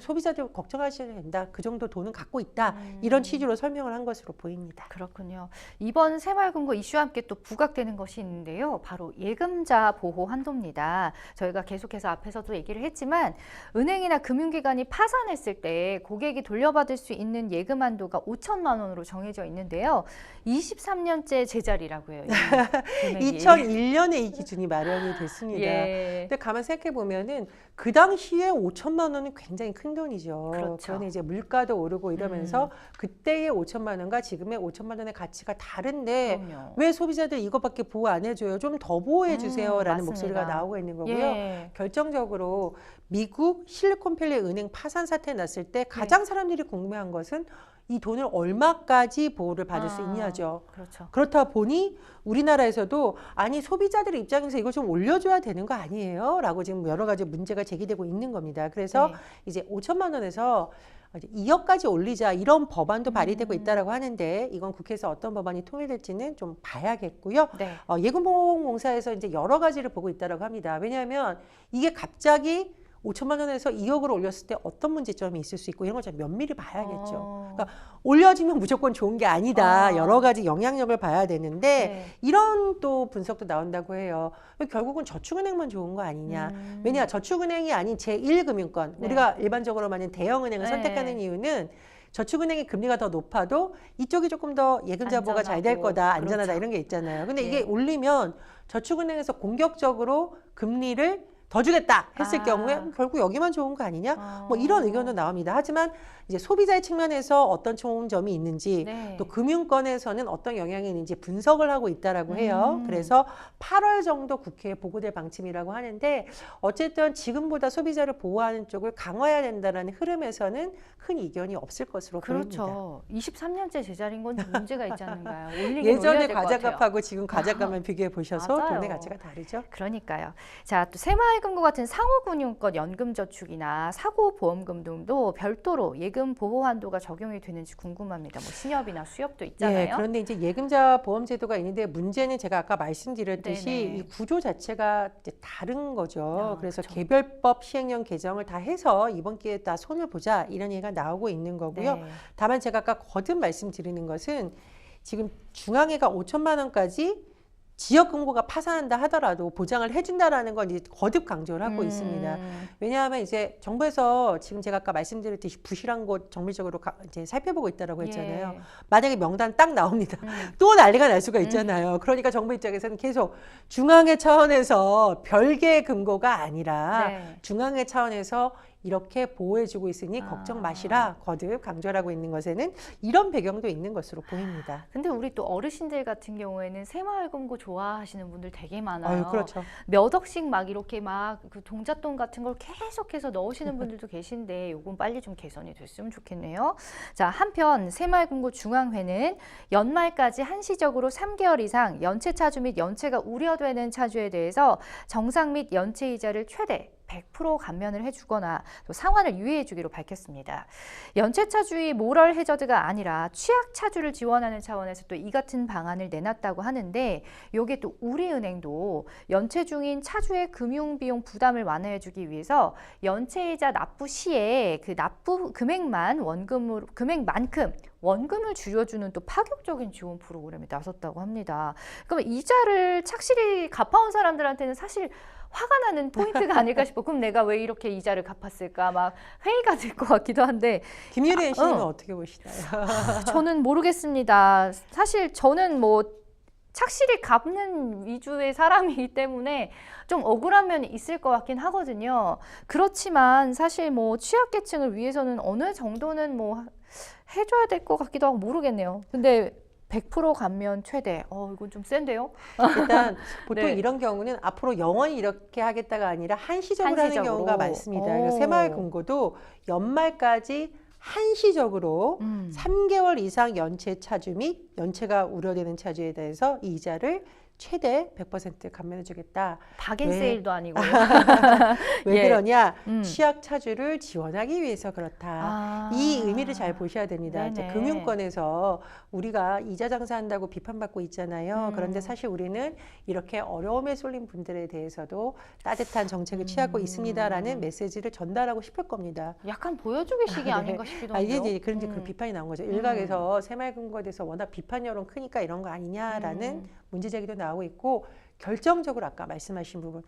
소비자들 걱정하셔도 된다. 그 정도 돈은 갖고 있다. 이런 취지로 설명을 한 것으로 보입니다. 그렇군요. 이번 새마을금고 이슈와 함께 또 부각되는 것이 있는데요. 바로 예금자 보호 한도입니다. 저희가 계속해서 앞에서도 얘기를 했지만 은행이나 금융기관이 파산했을 때 고객이 돌려받을 수 있는 예금 한도가 5천만 원으로 정해져 있는데요. 23년째 제자리라고 해요. 2001년에 이 기준이 마련이 됐습니다. 예. 근데 가만 생각해 보면은 그 당시에 5천만 원은 굉장히 큰 돈이죠. 그렇죠. 그런데 이제 물가도 오르고 이러면서 그때의 5천만 원과 지금의 5천만 원의 가치가 다른데 그럼요. 왜 소비자들 이것밖에 보호 안 해줘요? 좀 더 보호해 주세요라는 맞습니다. 목소리가 나오고 있는 거고요. 예. 결정적으로 미국 실리콘밸리 은행 파산 사태 났을 때 가장 사람들이 궁금해한 것은 이 돈을 얼마까지 보호를 받을 수 있냐죠. 그렇죠. 그렇다 보니 우리나라에서도 아니 소비자들 입장에서 이걸 좀 올려줘야 되는 거 아니에요? 라고 지금 여러 가지 문제가 제기되고 있는 겁니다. 그래서 네. 이제 5천만 원에서 2억까지 올리자 이런 법안도 발의되고 있다라고 하는데 이건 국회에서 어떤 법안이 통일될지는 좀 봐야겠고요. 네. 예금보험공사에서 이제 여러 가지를 보고 있다라고 합니다. 왜냐하면 이게 갑자기 5천만 원에서 2억으로 올렸을 때 어떤 문제점이 있을 수 있고 이런 걸 좀 면밀히 봐야겠죠. 그러니까 올려지면 무조건 좋은 게 아니다. 여러 가지 영향력을 봐야 되는데 네. 이런 또 분석도 나온다고 해요. 결국은 저축은행만 좋은 거 아니냐. 왜냐 저축은행이 아닌 제1금융권 네. 우리가 일반적으로 말하는 대형은행을 네. 선택하는 이유는 저축은행의 금리가 더 높아도 이쪽이 조금 더 예금자 보호가 잘 될 안전하고. 거다. 안전하다 그렇죠. 이런 게 있잖아요. 근데 예. 이게 올리면 저축은행에서 공격적으로 금리를 더 주겠다 했을 경우에 결국 여기만 좋은 거 아니냐? 뭐 이런 의견도 나옵니다. 하지만 이제 소비자의 측면에서 어떤 좋은 점이 있는지 네. 또 금융권에서는 어떤 영향이 있는지 분석을 하고 있다라고 해요. 그래서 8월 정도 국회에 보고될 방침이라고 하는데 어쨌든 지금보다 소비자를 보호하는 쪽을 강화해야 된다는 흐름에서는 큰 이견이 없을 것으로 보입니다. 그렇죠. 23년째 제자리인 건 좀 문제가 있지 않은가요? 올리긴 예전에 올려야 될 것 같아요. 과자값하고 지금 과자값만 비교해 보셔서 맞아요. 돈의 가치가 다르죠. 그러니까요. 자, 또 새마을금고 같은 상호금융권 연금저축이나 사고보험금 등도 별도로 예금 보호 한도가 적용이 되는지 궁금합니다. 뭐 신협이나 수협도 있잖아요. 예, 그런데 이제 예금자 보험 제도가 있는데 문제는 제가 아까 말씀드렸듯이 네네. 이 구조 자체가 이제 다른 거죠. 그래서 그쵸. 개별법 시행령 개정을 다 해서 이번 기회에 다 손을 보자 이런 얘기가 나오고 있는 거고요. 네. 다만 제가 아까 거듭 말씀드리는 것은 지금 중앙회가 5천만 원까지 지역 금고가 파산한다 하더라도 보장을 해준다라는 건 이제 거듭 강조를 하고 있습니다. 왜냐하면 이제 정부에서 지금 제가 아까 말씀드렸듯이 부실한 곳 정밀적으로 이제 살펴보고 있다라고 했잖아요. 예. 만약에 명단 딱 나옵니다. 또 난리가 날 수가 있잖아요. 그러니까 정부 입장에서는 계속 중앙회 차원에서 별개의 금고가 아니라 네. 중앙회 차원에서 이렇게 보호해주고 있으니 아. 걱정 마시라 거듭 강조를 하고 있는 것에는 이런 배경도 있는 것으로 보입니다. 근데 우리 또 어르신들 같은 경우에는 새마을금고 좋아하시는 분들 되게 많아요. 그렇죠. 몇 억씩 막 이렇게 막 그 동잣돈 같은 걸 계속해서 넣으시는 분들도 계신데 요건 빨리 좀 개선이 됐으면 좋겠네요. 자, 한편 새마을금고 중앙회는 연말까지 한시적으로 3개월 이상 연체 차주 및 연체가 우려되는 차주에 대해서 정상 및 연체 이자를 최대 100% 감면을 해주거나 또 상환을 유예해주기로 밝혔습니다. 연체차주의 모럴 해저드가 아니라 취약 차주를 지원하는 차원에서 또 이 같은 방안을 내놨다고 하는데 요게 또 우리은행도 연체 중인 차주의 금융비용 부담을 완화해주기 위해서 연체이자 납부 시에 그 납부 금액만큼 원금을 줄여주는 또 파격적인 지원 프로그램에 나섰다고 합니다. 그럼 이자를 착실히 갚아온 사람들한테는 사실 화가 나는 포인트가 아닐까 싶어. 그럼 내가 왜 이렇게 이자를 갚았을까? 막 회의가 될 것 같기도 한데. 김유리 NC님은 어떻게 보시나요? 저는 모르겠습니다. 사실 저는 뭐 착실히 갚는 위주의 사람이기 때문에 좀 억울한 면이 있을 것 같긴 하거든요. 그렇지만 사실 뭐 취약계층을 위해서는 어느 정도는 뭐 해줘야 될 것 같기도 하고 모르겠네요. 근데 100% 감면 최대. 이건 좀 센데요? 일단 보통 네. 이런 경우는 앞으로 영원히 이렇게 하겠다가 아니라 한시적으로 하는 한시적으로. 경우가 많습니다. 오. 그래서 새마을금고도 연말까지 한시적으로 3개월 이상 연체 차주 및 연체가 우려되는 차주에 대해서 이 이자를 최대 100% 감면해주겠다. 왜? 박앤세일도 아니고. 왜 예. 그러냐? 음. 취약 차주를 지원하기 위해서 그렇다. 아. 이 의미를 잘 보셔야 됩니다. 이제 네네. 금융권에서 우리가 이자 장사한다고 비판받고 있잖아요. 그런데 사실 우리는 이렇게 어려움에 쏠린 분들에 대해서도 따뜻한 정책을 취하고 있습니다라는 메시지를 전달하고 싶을 겁니다. 약간 보여주기식이 네. 아닌가 싶기도 이게 한데요. 이제 그런데 그 비판이 나온 거죠. 일각에서 새마을금고에 대해서 워낙 비판 여론 크니까 이런 거 아니냐라는 문제 제기도 나오고 있고 결정적으로 아까 말씀하신 부분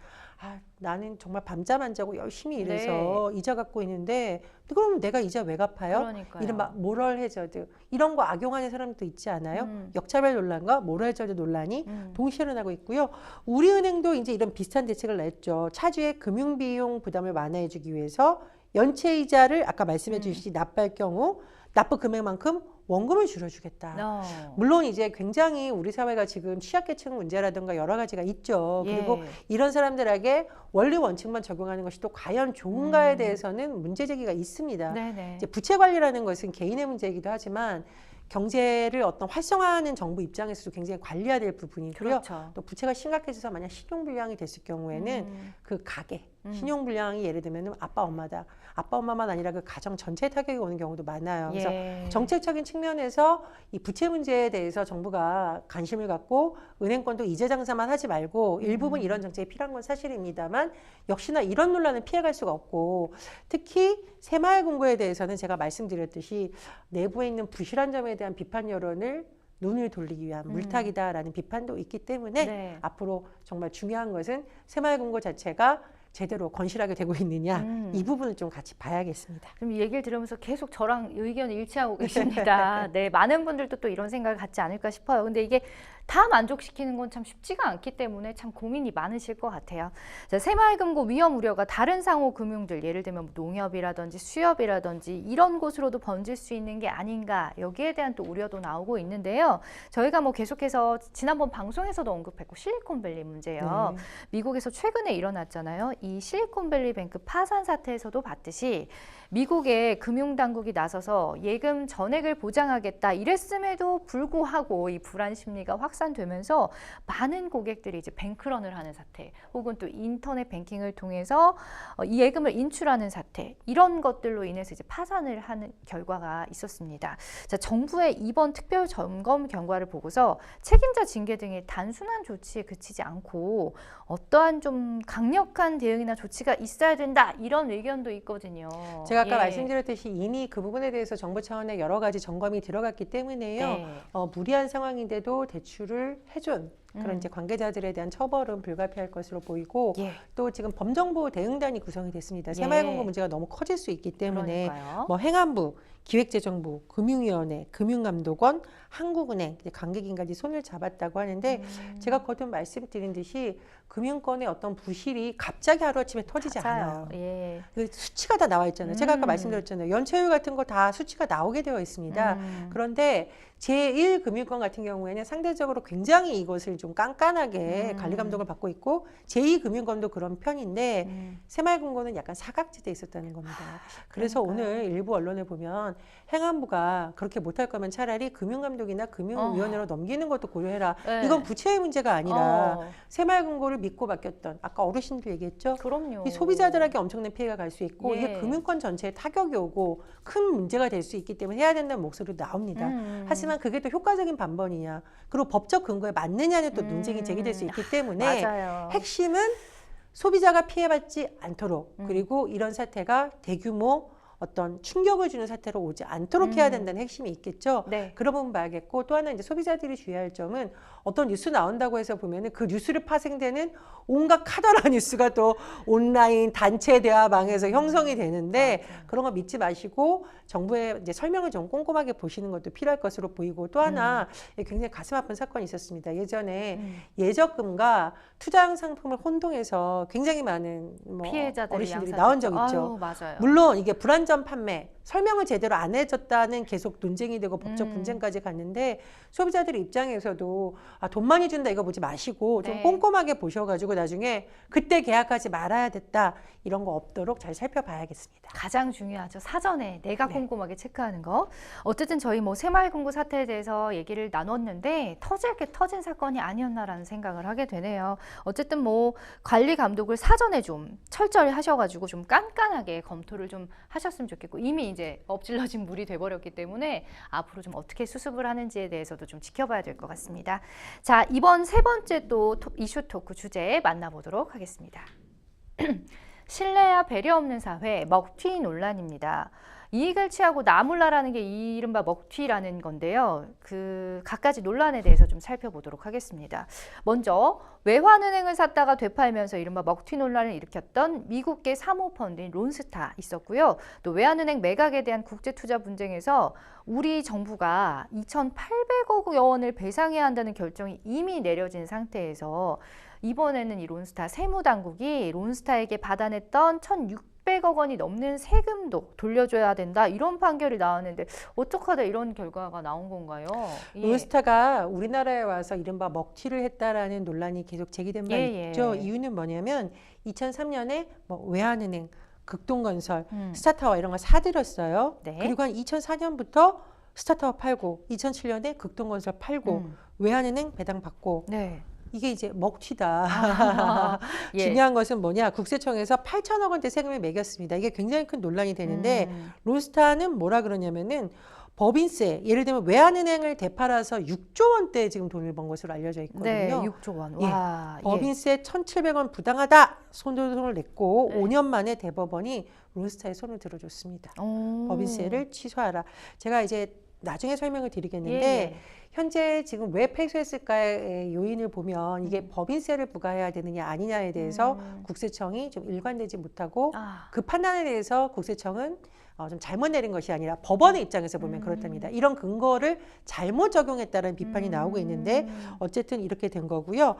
나는 정말 밤잠 안 자고 열심히 일해서 이자 갖고 있는데 그럼 내가 이자 왜 갚아요? 그러니까요. 이른바 모럴 해저드 이런 거 악용하는 사람도 있지 않아요? 역차별 논란과 모럴 해저드 논란이 동시에 일어나고 있고요. 우리은행도 이제 이런 비슷한 대책을 냈죠. 차주의 금융비용 부담을 완화해주기 위해서 연체이자를 아까 말씀해 주시지 납부할 경우 납부 금액만큼 원금을 줄여주겠다. 물론 이제 굉장히 우리 사회가 지금 취약계층 문제라든가 여러 가지가 있죠. 그리고 이런 사람들에게 원리 원칙만 적용하는 것이 또 과연 좋은가에 대해서는 문제 제기가 있습니다. 네네. 이제 부채 관리라는 것은 개인의 문제이기도 하지만 경제를 어떤 활성화하는 정부 입장에서도 굉장히 관리해야 될 부분이고요. 그렇죠. 또 부채가 심각해져서 만약 신용불량이 됐을 경우에는 그 가게 신용불량이 예를 들면 아빠 엄마다. 아빠 엄마만 아니라 그 가정 전체에 타격이 오는 경우도 많아요. 그래서 정책적인 측면에서 이 부채 문제에 대해서 정부가 관심을 갖고 은행권도 이자 장사만 하지 말고 일부분 이런 정책이 필요한 건 사실입니다만 역시나 이런 논란은 피해갈 수가 없고 특히 새마을금고에 대해서는 제가 말씀드렸듯이 내부에 있는 부실한 점에 대한 비판 여론을 눈을 돌리기 위한 물타기다라는 비판도 있기 때문에 앞으로 정말 중요한 것은 새마을금고 자체가 제대로 건실하게 되고 있느냐 이 부분을 좀 같이 봐야겠습니다. 그럼 이 얘기를 들으면서 계속 저랑 의견을 일치하고 계십니다. 네, 많은 분들도 또 이런 생각을 갖지 않을까 싶어요. 근데 이게 다 만족시키는 건 참 쉽지가 않기 때문에 참 고민이 많으실 것 같아요. 자, 새마을금고 위험 우려가 다른 상호 금융들 예를 들면 농협이라든지 수협이라든지 이런 곳으로도 번질 수 있는 게 아닌가 여기에 대한 또 우려도 나오고 있는데요. 저희가 뭐 계속해서 지난번 방송에서도 언급했고 실리콘밸리 문제요. 미국에서 최근에 일어났잖아요. 이 실리콘밸리 뱅크 파산 사태에서도 봤듯이 미국의 금융당국이 나서서 예금 전액을 보장하겠다 이랬음에도 불구하고 이 불안 심리가 확산되면서 많은 고객들이 이제 뱅크런을 하는 사태 혹은 또 인터넷 뱅킹을 통해서 이 예금을 인출하는 사태 이런 것들로 인해서 이제 파산을 하는 결과가 있었습니다. 자, 정부의 이번 특별 점검 결과를 보고서 책임자 징계 등의 단순한 조치에 그치지 않고 어떠한 좀 강력한 대응이나 조치가 있어야 된다 이런 의견도 있거든요. 제가 아까 말씀드렸듯이 이미 그 부분에 대해서 정부 차원의 여러 가지 점검이 들어갔기 때문에요. 무리한 상황인데도 대출을 해준 그런 이제 관계자들에 대한 처벌은 불가피할 것으로 보이고 예. 또 지금 범정부 대응단이 구성이 됐습니다. 예. 새마을금고 문제가 너무 커질 수 있기 때문에 그러니까요. 뭐 행안부, 기획재정부, 금융위원회, 금융감독원, 한국은행 이제 관계기관까지 손을 잡았다고 하는데 제가 거듭 말씀드린 듯이 금융권의 어떤 부실이 갑자기 하루아침에 터지지 맞아요. 않아요. 예. 그 수치가 다 나와 있잖아요. 제가 아까 말씀드렸잖아요. 연체율 같은 거 다 수치가 나오게 되어 있습니다. 그런데 제1금융권 같은 경우에는 상대적으로 굉장히 이것을 좀 깐깐하게 관리 감독을 받고 있고 제2금융권도 그런 편인데 새마을금고는 약간 사각지대에 있었다는 겁니다. 그래서 그러니까요. 오늘 일부 언론에 보면 행안부가 그렇게 못할 거면 차라리 금융감독이나 금융위원회로 넘기는 것도 고려해라. 네. 이건 부채의 문제가 아니라 어, 새마을금고를 믿고 맡겼던 아까 어르신들 얘기했죠. 그럼요. 이 소비자들에게 엄청난 피해가 갈 수 있고 예. 이게 금융권 전체에 타격이 오고 큰 문제가 될 수 있기 때문에 해야 된다는 목소리도 나옵니다. 하지만 그게 또 효과적인 방법이냐 그리고 법적 근거에 맞느냐는 또 논쟁이 제기될 수 있기 때문에 맞아요. 핵심은 소비자가 피해받지 않도록 그리고 이런 사태가 대규모 어떤 충격을 주는 사태로 오지 않도록 해야 된다는 핵심이 있겠죠. 네. 그런 부분 봐야겠고 또 하나 이제 소비자들이 주의할 점은 어떤 뉴스 나온다고 해서 보면은 그 뉴스를 파생되는 온갖 카더라 뉴스가 또 온라인 단체 대화방에서 형성이 되는데 그런 거 믿지 마시고 정부의 이제 설명을 좀 꼼꼼하게 보시는 것도 필요할 것으로 보이고 또 하나 굉장히 가슴 아픈 사건이 있었습니다. 예전에 예적금과 투자형 상품을 혼동해서 굉장히 많은 뭐 피해자들이 어르신들이 양산됐죠. 나온 적 있죠. 아유, 맞아요. 물론 이게 불안전 판매 설명을 제대로 안 해줬다는 계속 논쟁이 되고 법적 분쟁까지 갔는데 소비자들 입장에서도 아, 돈 많이 준다 이거 보지 마시고 좀 네. 꼼꼼하게 보셔가지고 나중에 그때 계약하지 말아야 됐다 이런 거 없도록 잘 살펴봐야겠습니다. 가장 중요하죠. 사전에 내가 네. 꼼꼼하게 체크하는 거. 어쨌든 저희 뭐 새마을금고 사태에 대해서 얘기를 나눴는데 터질 게 터진 사건이 아니었나라는 생각을 하게 되네요. 어쨌든 뭐 관리 감독을 사전에 좀 철저히 하셔가지고 좀 깐깐하게 검토를 좀 하셨으면 좋겠고 이미 이제 엎질러진 물이 돼버렸기 때문에 앞으로 좀 어떻게 수습을 하는지에 대해서도 좀 지켜봐야 될 것 같습니다. 자, 이번 세 번째 또 이슈 토크 주제 만나보도록 하겠습니다. 신뢰와 배려 없는 사회, 먹튀 논란입니다. 이익을 취하고 나몰라라는 게 이른바 먹튀라는 건데요. 그 갖가지 논란에 대해서 좀 살펴보도록 하겠습니다. 먼저 외환은행을 샀다가 되팔면서 이른바 먹튀 논란을 일으켰던 미국계 사모펀드인 론스타 있었고요. 또 외환은행 매각에 대한 국제투자 분쟁에서 우리 정부가 2,800억 원을 배상해야 한다는 결정이 이미 내려진 상태에서 이번에는 이 론스타 세무당국이 론스타에게 받아냈던 1,600억 원이 넘는 세금도 돌려줘야 된다 이런 판결이 나왔는데 어떡하다 이런 결과가 나온 건가요? 예. 론스타가 우리나라에 와서 이른바 먹튀를 했다라는 논란이 계속 제기된 바 예, 있죠. 예. 이유는 뭐냐면 2003년에 뭐 외환은행, 극동건설, 음. 스타타워 이런 걸 사들였어요. 네. 그리고 한 2004년부터 스타타워 팔고 2007년에 극동건설 팔고 외환은행 배당 받고 네. 이게 이제 먹튀다. 아, 예. 중요한 것은 뭐냐? 국세청에서 8천억 원대 세금을 매겼습니다. 이게 굉장히 큰 논란이 되는데 론스타는 뭐라 그러냐면은 법인세, 예를 들면 외환은행을 되팔아서 6조 원대 지금 돈을 번 것으로 알려져 있거든요. 네, 6조 원. 예. 와, 예. 법인세 1,700원 부당하다 손을 냈고 네. 5년 만에 대법원이 론스타에 손을 들어줬습니다. 오. 법인세를 취소하라. 제가 이제 나중에 설명을 드리겠는데 예. 현재 지금 왜 패소했을까의 요인을 보면 이게 법인세를 부과해야 되느냐 아니냐에 대해서 국세청이 좀 일관되지 못하고 아. 그 판단에 대해서 국세청은 좀 잘못 내린 것이 아니라 법원의 입장에서 보면 그렇답니다. 이런 근거를 잘못 적용했다는 비판이 나오고 있는데 어쨌든 이렇게 된 거고요.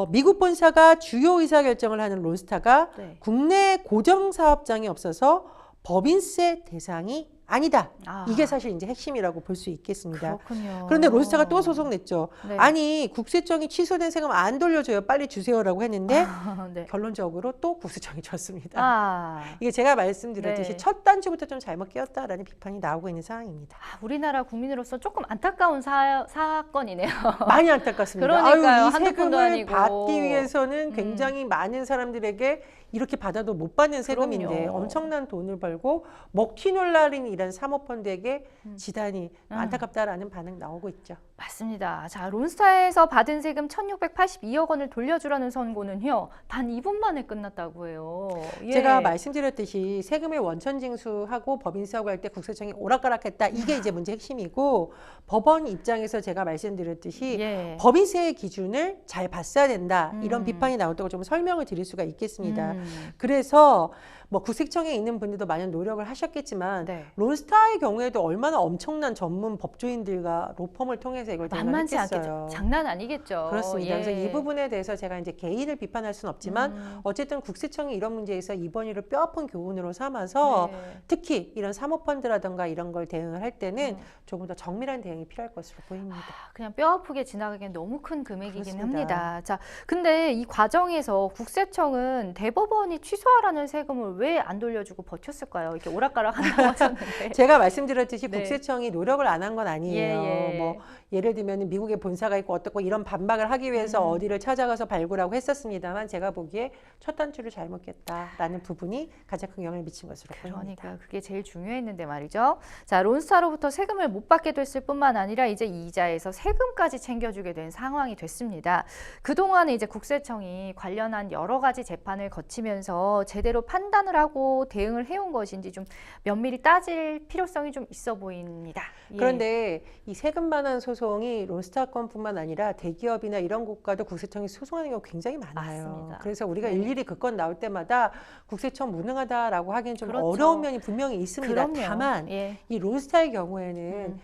미국 본사가 주요 의사결정을 하는 론스타가 네. 국내 고정사업장이 없어서 법인세 대상이 아니다. 아. 이게 사실 이제 핵심이라고 볼 수 있겠습니다. 그렇군요. 그런데 론스타가 또 소송 냈죠. 네. 아니 국세청이 취소된 세금 안 돌려줘요. 빨리 주세요라고 했는데 네. 결론적으로 또 국세청이 졌습니다. 아. 이게 제가 말씀드렸듯이 네. 첫 단추부터 좀 잘못 끼웠다라는 비판이 나오고 있는 상황입니다. 아, 우리나라 국민으로서 조금 안타까운 사건이네요. 많이 안타깝습니다. 그러니까요. 아유, 이 한두 푼도 세금을 아니고. 받기 위해서는 굉장히 많은 사람들에게 이렇게 받아도 못 받는 세금인데 그럼요. 엄청난 돈을 벌고 먹튀 논란인 이런 사모펀드에게 지단이 안타깝다라는 반응 나오고 있죠. 맞습니다. 자, 론스타에서 받은 세금 1,682억 원을 돌려주라는 선고는요, 단 2분 만에 끝났다고 해요. 예. 제가 말씀드렸듯이 세금을 원천 징수하고 법 인수하고 할 때 국세청이 오락가락했다. 이게 이제 문제 핵심이고 법원 입장에서 제가 말씀드렸듯이 예. 법인세의 기준을 잘 봤어야 된다. 이런 비판이 나온다고 좀 설명을 드릴 수가 있겠습니다. 그래서 뭐 국세청에 있는 분들도 많은 노력을 하셨겠지만 네. 론스타의 경우에도 얼마나 엄청난 전문 법조인들과 로펌을 통해서 이걸 만만치 대응했겠어요. 않겠죠. 장난 아니겠죠. 그렇습니다. 예. 그래서 이 부분에 대해서 제가 이제 개인을 비판할 수는 없지만 어쨌든 국세청이 이런 문제에서 이번 일을 뼈아픈 교훈으로 삼아서 네. 특히 이런 사모펀드라든가 이런 걸 대응을 할 때는 조금 더 정밀한 대응이 필요할 것으로 보입니다. 그냥 뼈 아프게 지나가기엔 너무 큰 금액이긴 그렇습니다. 합니다. 자, 근데 이 과정에서 국세청은 대법원이 취소하라는 세금을 왜 안 돌려주고 버텼을까요? 이렇게 오락가락 한다고 하셨는데. 제가 말씀드렸듯이 네. 국세청이 노력을 안 한 건 아니에요. 예, 예. 뭐 예를 들면 미국에 본사가 있고 어떻고 이런 반박을 하기 위해서 어디를 찾아가서 발굴하고 했었습니다만 제가 보기에 첫 단추를 잘못 꼈다라는 부분이 가장 큰 영향을 미친 것으로 보입니다. 그러니까 그게 제일 중요했는데 말이죠. 자, 론스타로부터 세금을 못 받게 됐을 뿐만 아니라 이제 이자에서 세금까지 챙겨주게 된 상황이 됐습니다. 그동안에 이제 국세청이 관련한 여러 가지 재판을 거치면서 제대로 판단을 하고 대응을 해온 것인지 좀 면밀히 따질 필요성이 좀 있어 보입니다. 예. 그런데 이 세금 반환 소송이 론스타 건뿐만 아니라 대기업이나 이런 곳과도 국세청이 소송하는 경우 굉장히 많아요. 맞습니다. 그래서 우리가 네. 일일이 그 건 나올 때마다 국세청 무능하다라고 하기엔 좀 그렇죠. 어려운 면이 분명히 있습니다. 그럼요. 다만 예. 이 론스타의 경우에는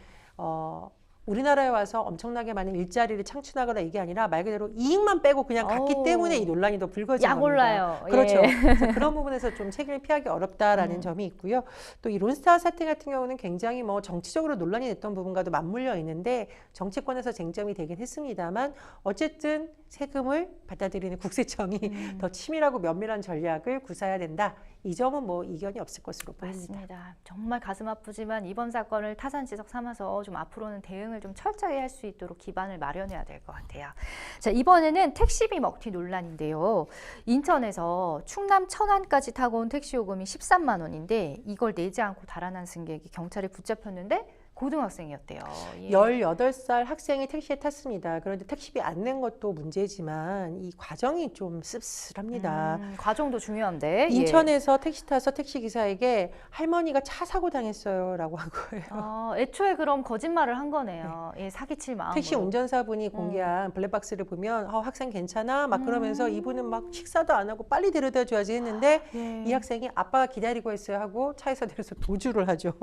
우리나라에 와서 엄청나게 많은 일자리를 창출하거나 이게 아니라 말 그대로 이익만 빼고 그냥 갔기 어우. 때문에 이 논란이 더 불거진 약 겁니다. 올라요. 그렇죠. 예. 그래서 그런 부분에서 좀 책임을 피하기 어렵다라는 점이 있고요. 또 이 론스타 사태 같은 경우는 굉장히 뭐 정치적으로 논란이 됐던 부분과도 맞물려 있는데 정치권에서 쟁점이 되긴 했습니다만 어쨌든 세금을 받아들이는 국세청이 더 치밀하고 면밀한 전략을 구사해야 된다. 이 점은 뭐 이견이 없을 것으로 보입니다. 맞습니다. 정말 가슴 아프지만 이번 사건을 타산지석 삼아서 좀 앞으로는 대응을 좀 철저히 할 수 있도록 기반을 마련해야 될 것 같아요. 자, 이번에는 택시비 먹튀 논란인데요. 인천에서 충남 천안까지 타고 온 택시 요금이 13만 원인데 이걸 내지 않고 달아난 승객이 경찰에 붙잡혔는데 고등학생이었대요. 예. 18살 학생이 택시에 탔습니다. 그런데 택시비 안 낸 것도 문제지만 이 과정이 좀 씁쓸합니다. 과정도 중요한데. 인천에서 택시 타서 택시 기사에게 할머니가 차 사고 당했어요라고 한 거예요. 애초에 그럼 거짓말을 한 거네요. 예, 사기칠 마음으로. 택시 운전사분이 공개한 블랙박스를 보면 학생 괜찮아? 막 그러면서 이분은 막 식사도 안 하고 빨리 데려다 줘야지 했는데 예. 이 학생이 아빠가 기다리고 있어요 하고 차에서 내려서 도주를 하죠.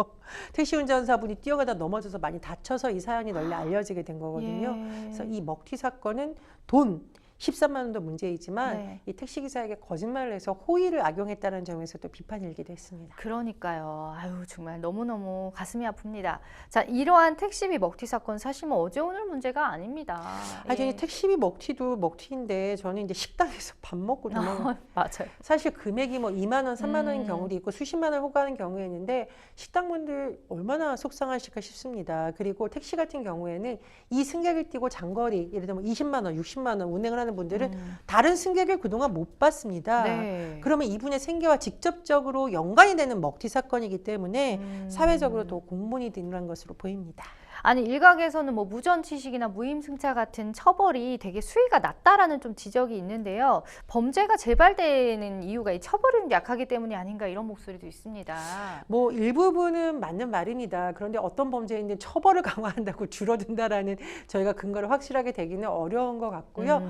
택시 운전사분이 뛰어가다 넘어져서 많이 다쳐서 이 사연이 널리 알려지게 된 거거든요. 예. 그래서 이 먹튀 사건은 돈 13만 원도 문제이지만 네. 이 택시기사에게 거짓말을 해서 호의를 악용했다는 점에서 또 비판이 일기도 했습니다. 그러니까요. 아유, 정말 너무너무 가슴이 아픕니다. 자, 이러한 택시비 먹튀 사건 사실 뭐 어제 오늘 문제가 아닙니다. 아니 예. 택시비 먹튀도 먹튀인데 저는 이제 식당에서 밥 먹고 도망 맞아요. 사실 금액이 뭐 2만 원, 3만 원인 경우도 있고 수십만 원 호가하는 경우에 있는데 식당분들 얼마나 속상하실까 싶습니다. 그리고 택시 같은 경우에는 이 승객을 띄고 장거리 예를 들면 20만 원, 60만 원 운행을 하는 분들은 다른 승객을 그동안 못 봤습니다. 네. 그러면 이분의 생계와 직접적으로 연관이 되는 먹튀 사건이기 때문에 사회적으로 더 공분이 드는 것으로 보입니다. 아니, 일각에서는 뭐 무전취식이나 무임승차 같은 처벌이 되게 수위가 낮다라는 좀 지적이 있는데요. 범죄가 재발되는 이유가 이 처벌이 좀 약하기 때문이 아닌가 이런 목소리도 있습니다. 뭐 일부분은 맞는 말입니다. 그런데 어떤 범죄인데 처벌을 강화한다고 줄어든다라는 저희가 근거를 확실하게 되기는 어려운 것 같고요.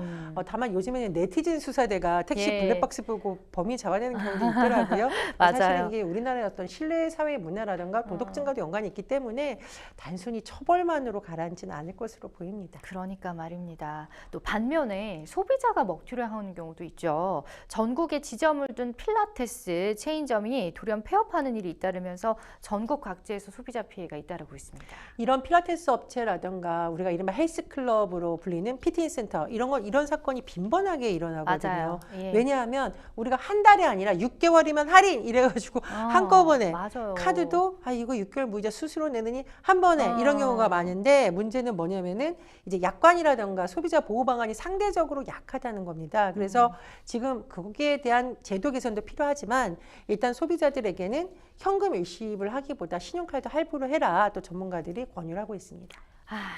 다만 요즘에는 네티즌 수사대가 택시 예. 블랙박스 보고 범인 잡아내는 경우도 있더라고요. 맞아요. 사실은 이게 우리나라의 어떤 신뢰 사회 문화라든가 도덕 증가도 연관이 있기 때문에 단순히 처벌만으로 가라앉지는 않을 것으로 보입니다. 그러니까 말입니다. 또 반면에 소비자가 먹튀를 하는 경우도 있죠. 전국에 지점을 둔 필라테스 체인점이 돌연 폐업하는 일이 잇따르면서 전국 각지에서 소비자 피해가 잇따르고 있습니다. 이런 필라테스 업체라든가 우리가 이른바 헬스클럽으로 불리는 피트니스 센터 이런 사건이 빈번하게 일어나거든요. 맞아요. 예. 왜냐하면 우리가 한 달이 아니라 6개월이면 할인 이래가지고 한꺼번에 맞아요. 카드도 이거 6개월 무이자 수수료 내느니 한 번에 이런 경우 경우가 많은데 문제는 뭐냐면은 이제 약관이라든가 소비자 보호 방안이 상대적으로 약하다는 겁니다. 그래서 지금 거기에 대한 제도 개선도 필요하지만 일단 소비자들에게는 현금 일시불 하기보다 신용카드 할부를 해라 또 전문가들이 권유를 하고 있습니다.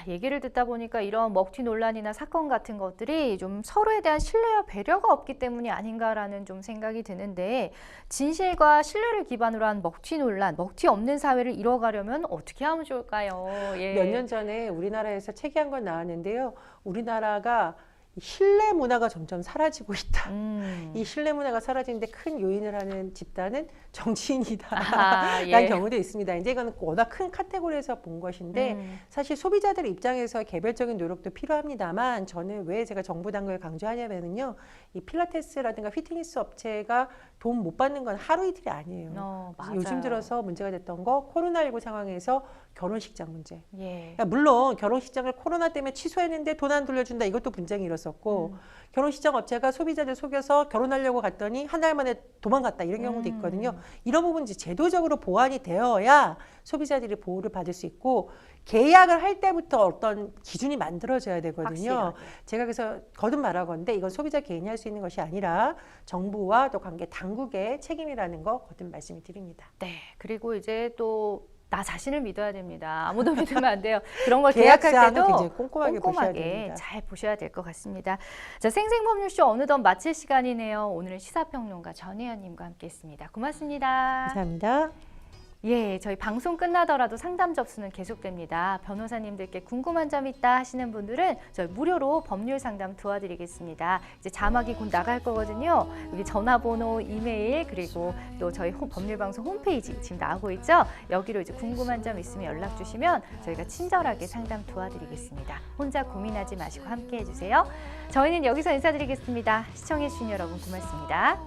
얘기를 듣다 보니까 이런 먹튀 논란이나 사건 같은 것들이 좀 서로에 대한 신뢰와 배려가 없기 때문이 아닌가라는 좀 생각이 드는데 진실과 신뢰를 기반으로 한 먹튀 논란, 먹튀 없는 사회를 이뤄가려면 어떻게 하면 좋을까요? 예. 몇 년 전에 우리나라에서 책이 한 권 나왔는데요. 우리나라가 신뢰 문화가 점점 사라지고 있다. 이 신뢰 문화가 사라지는데 큰 요인을 하는 집단은 정치인이다. 라는 경우도 있습니다. 이제 이건 워낙 큰 카테고리에서 본 것인데 사실 소비자들 입장에서 개별적인 노력도 필요합니다만 저는 왜 제가 정부 당국에 강조하냐면요. 이 필라테스라든가 피트니스 업체가 돈 못 받는 건 하루 이틀이 아니에요. 요즘 들어서 문제가 됐던 거 코로나19 상황에서 결혼식장 문제. 그러니까 물론 결혼식장을 코로나 때문에 취소했는데 돈 안 돌려준다 이것도 분쟁이 일었었고 결혼식장 업체가 소비자들 속여서 결혼하려고 갔더니 한 달 만에 도망갔다 이런 경우도 있거든요. 이런 부분 이제 제도적으로 보완이 되어야 소비자들이 보호를 받을 수 있고 계약을 할 때부터 어떤 기준이 만들어져야 되거든요. 확실하게. 제가 그래서 거듭 말하건데 이건 소비자 개인이 할 수 있는 것이 아니라 정부와 또 관계 당국의 책임이라는 거 거듭 말씀을 드립니다. 네. 그리고 이제 또 나 자신을 믿어야 됩니다. 아무도 믿으면 안 돼요. 그런 걸 계약할 때도 굉장히 꼼꼼하게 보셔야 됩니다. 잘 보셔야 될 것 같습니다. 자, 생생법률쇼 어느덧 마칠 시간이네요. 오늘은 시사평론가 전혜연님과 함께했습니다. 고맙습니다. 감사합니다. 예, 저희 방송 끝나더라도 상담 접수는 계속됩니다. 변호사님들께 궁금한 점 있다 하시는 분들은 저희 무료로 법률 상담 도와드리겠습니다. 이제 자막이 곧 나갈 거거든요. 여기 전화번호, 이메일 그리고 또 저희 법률방송 홈페이지 지금 나오고 있죠. 여기로 이제 궁금한 점 있으면 연락 주시면 저희가 친절하게 상담 도와드리겠습니다. 혼자 고민하지 마시고 함께 해주세요. 저희는 여기서 인사드리겠습니다. 시청해주신 여러분 고맙습니다.